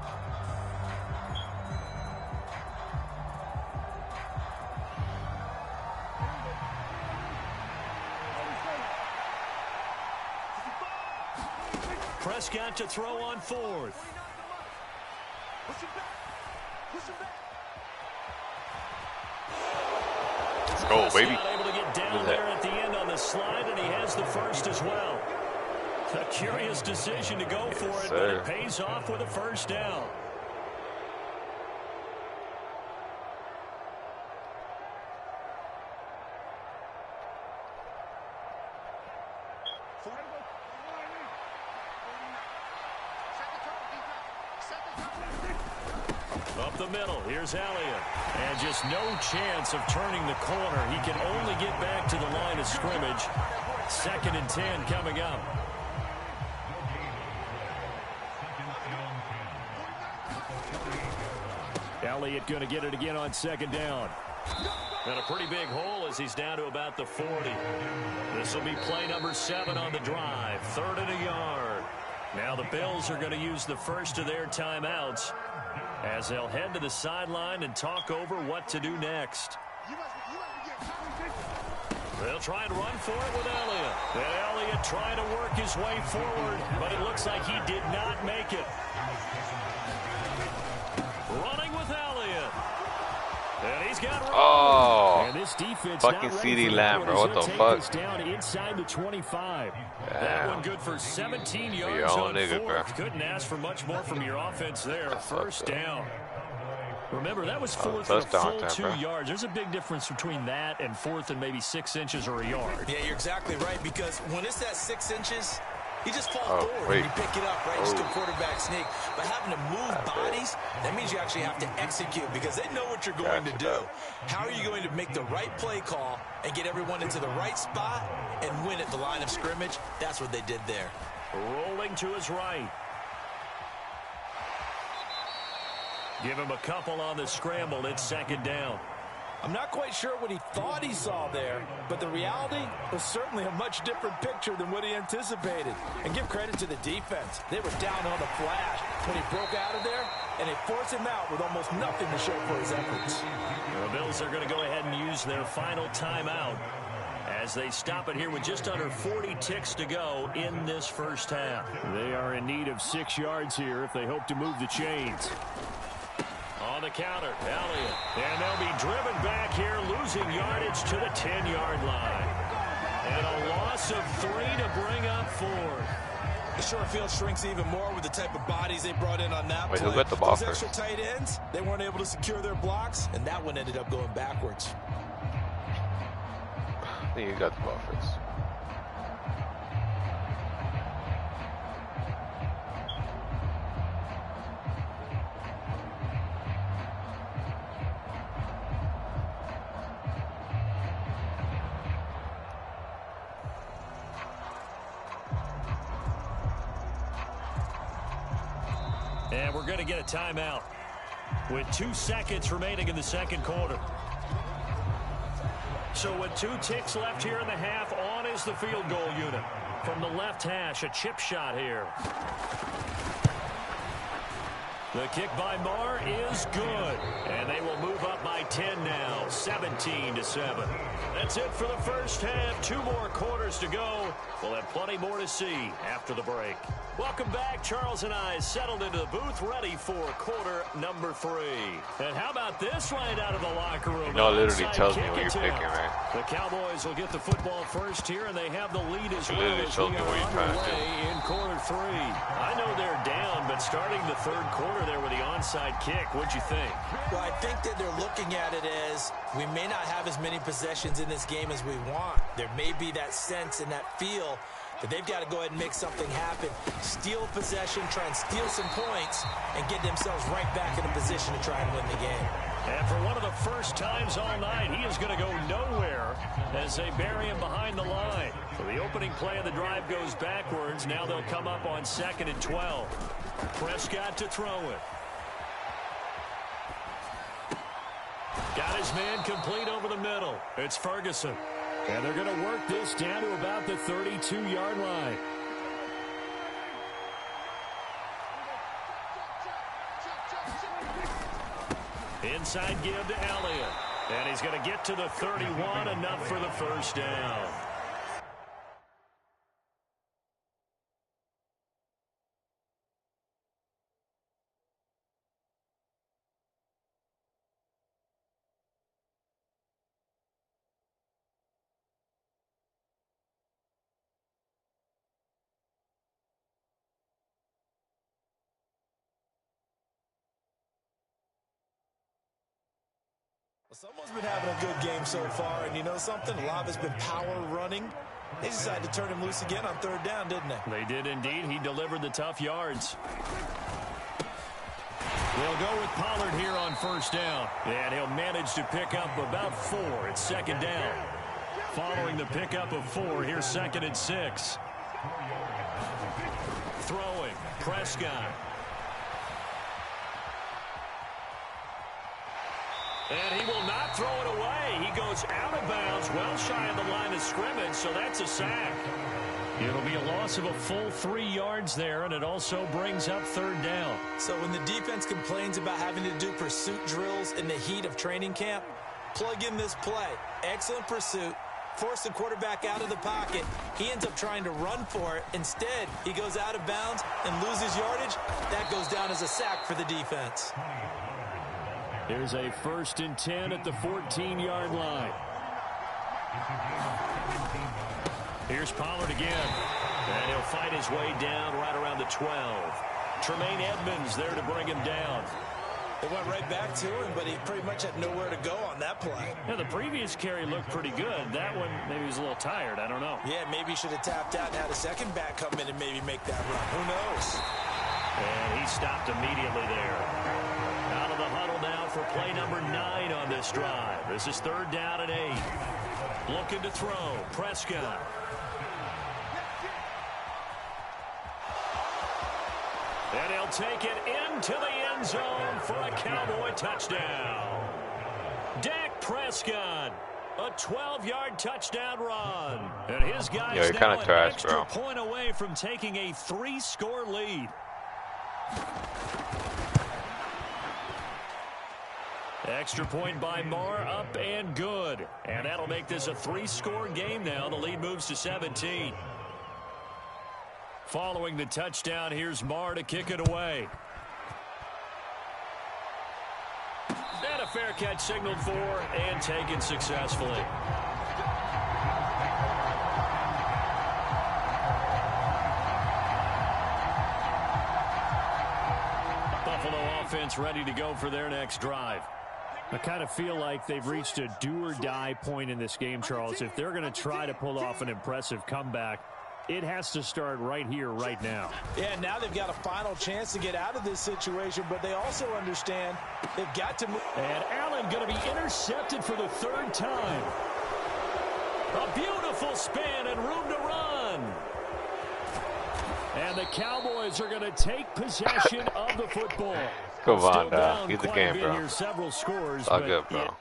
Speaker 2: Prescott to throw on 4th.
Speaker 6: Let's go, baby.
Speaker 2: Able to get down there at the end on the slide, and he has the 1st as well. A curious decision to go for it, but it pays off with a 1st down. Up the middle, here's Elliott. And just no chance of turning the corner. He can only get back to the line of scrimmage. 2nd and 10 coming up. Elliott going to get it again on 2nd down. And a pretty big hole as he's down to about the 40. This will be play number 7 on the drive. 3rd and a yard. Now the Bills are going to use the first of their timeouts as they'll head to the sideline and talk over what to do next. They'll try and run for it with Elliott. And Elliott trying to work his way forward, but it looks like he did not make it. Running with Elliott. And he's got and this defense
Speaker 6: fucking CeeDee Lamb, bro. What the fuck?
Speaker 2: Down inside the 25. That one good for 17 yards
Speaker 6: your own
Speaker 2: on
Speaker 6: nigga,
Speaker 2: 4th.
Speaker 6: bro.
Speaker 2: Couldn't ask for much more from your offense there.
Speaker 6: That's
Speaker 2: 1st down. Remember, that was 4th
Speaker 6: Oh,
Speaker 2: and a full
Speaker 6: touchdown,
Speaker 2: 2
Speaker 6: bro.
Speaker 2: yards. There's a big difference between that and 4th and maybe 6 inches or a yard.
Speaker 3: Yeah, you're exactly right, because when it's at 6 inches, you just fall forward and you pick it up, right? Just a quarterback sneak. But having to move bodies, that means you actually have to execute because they know what you're going to do. How are you going to make the right play call and get everyone into the right spot and win at the line of scrimmage? That's what they did there.
Speaker 2: Rolling to his right. Give him a couple on the scramble. It's 2nd down.
Speaker 4: I'm not quite sure what he thought he saw there, but the reality was certainly a much different picture than what he anticipated. And give credit to the defense. They were down on the flash when he broke out of there, and they forced him out with almost nothing to show for his efforts.
Speaker 2: The Bills are going to go ahead and use their final timeout as they stop it here with just under 40 ticks to go in this 1st half. They are in need of 6 yards here if they hope to move the chains. On the counter, Elliott. And they'll be driven back here, losing yardage to the 10-yard line. And a loss of 3 to bring up 4.
Speaker 3: The short field shrinks even more with the type of bodies they brought in on that
Speaker 6: Wait,
Speaker 3: play.
Speaker 6: who got the ball
Speaker 3: Those
Speaker 6: first?
Speaker 3: extra tight ends, they weren't able to secure their blocks, and that one ended up going backwards.
Speaker 6: I think you got the ball first.
Speaker 2: And we're going to get a timeout with 2 seconds remaining in the 2nd quarter. So with 2 ticks left here in the half, on is the field goal unit. From the left hash, a chip shot here. The kick by Marr is good. And they will move up by 10 now, 17-7. That's it for the first half. 2 more quarters to go. We'll have plenty more to see after the break. Welcome back. Charles and I settled into the booth, ready for quarter number 3. And how about this right out of the locker room?
Speaker 6: You know, it literally tells me what you're picking, man.
Speaker 2: The Cowboys will get the football first here, and they have the lead as well.
Speaker 6: It literally tells me what you're trying to do.
Speaker 2: In quarter 3. I know they're down, but starting the third quarter there with the onside kick, what'd you think?
Speaker 3: Well, I think that they're looking at it as we may not have as many possessions in this game as we want. There may be that sense and that feel that they've got to go ahead and make something happen. Steal possession, try and steal some points, and get themselves right back in a position to try and win the game.
Speaker 2: And for one of the first times all night, he is going to go nowhere as they bury him behind the line. So the opening play of the drive goes backwards. Now they'll come up on 2nd and 12. Prescott to throw it. Got his man complete over the middle. It's Ferguson. And they're going to work this down to about the 32-yard line. Inside give to Elliott. And he's going to get to the 31, enough for the first down.
Speaker 4: Someone's been having a good game so far, and you know something? A lot has been power running. They decided to turn him loose again on 3rd down, didn't they?
Speaker 2: They did indeed. He delivered the tough yards. They'll go with Pollard here on 1st down. And he'll manage to pick up about 4. It's 2nd down. Following the pickup of 4, here's 2nd and 6. Throwing, Prescott. And he will not throw it away. He goes out of bounds, well shy of the line of scrimmage, so that's a sack. It'll be a loss of a full 3 yards there, and it also brings up 3rd down.
Speaker 3: So when the defense complains about having to do pursuit drills in the heat of training camp, plug in this play. Excellent pursuit. Force the quarterback out of the pocket. He ends up trying to run for it. Instead, he goes out of bounds and loses yardage. That goes down as a sack for the defense.
Speaker 2: Here's a 1st and 10 at the 14-yard line. Here's Pollard again. And he'll fight his way down right around the 12. Tremaine Edmonds there to bring him down.
Speaker 3: They went right back to him, but he pretty much had nowhere to go on that play.
Speaker 2: Yeah, the previous carry looked pretty good. That one, maybe he was a little tired. I don't know.
Speaker 3: Yeah, maybe he should have tapped out and had a second back come in and maybe make that run. Who knows?
Speaker 2: And he stopped immediately there. Out of the huddle now for play number 9 on this drive. This is 3rd down and 8. Looking to throw. Prescott. And he'll take it into the end zone for a Cowboy touchdown. Dak Prescott, a 12-yard touchdown run. And his guys now an extra point away from taking a 3-score lead. Extra point by Marr, up and good. And that'll make this a 3-score game now. The lead moves to 17. Following the touchdown, here's Marr to kick it away. And a fair catch signaled for and taken successfully. Buffalo offense ready to go for their next drive. I kind of feel like they've reached a do-or-die point in this game, Charles. If they're going to try to pull off an impressive comeback, it has to start right here, right now.
Speaker 4: Yeah, now they've got a final chance to get out of this situation, but they also understand they've got to move.
Speaker 2: And Allen going to be intercepted for the 3rd time. A beautiful spin and room to run. And the Cowboys are going to take possession of the football.
Speaker 6: Come on, dog. Get the game, bro.
Speaker 2: Here, several scores,
Speaker 6: all good, bro.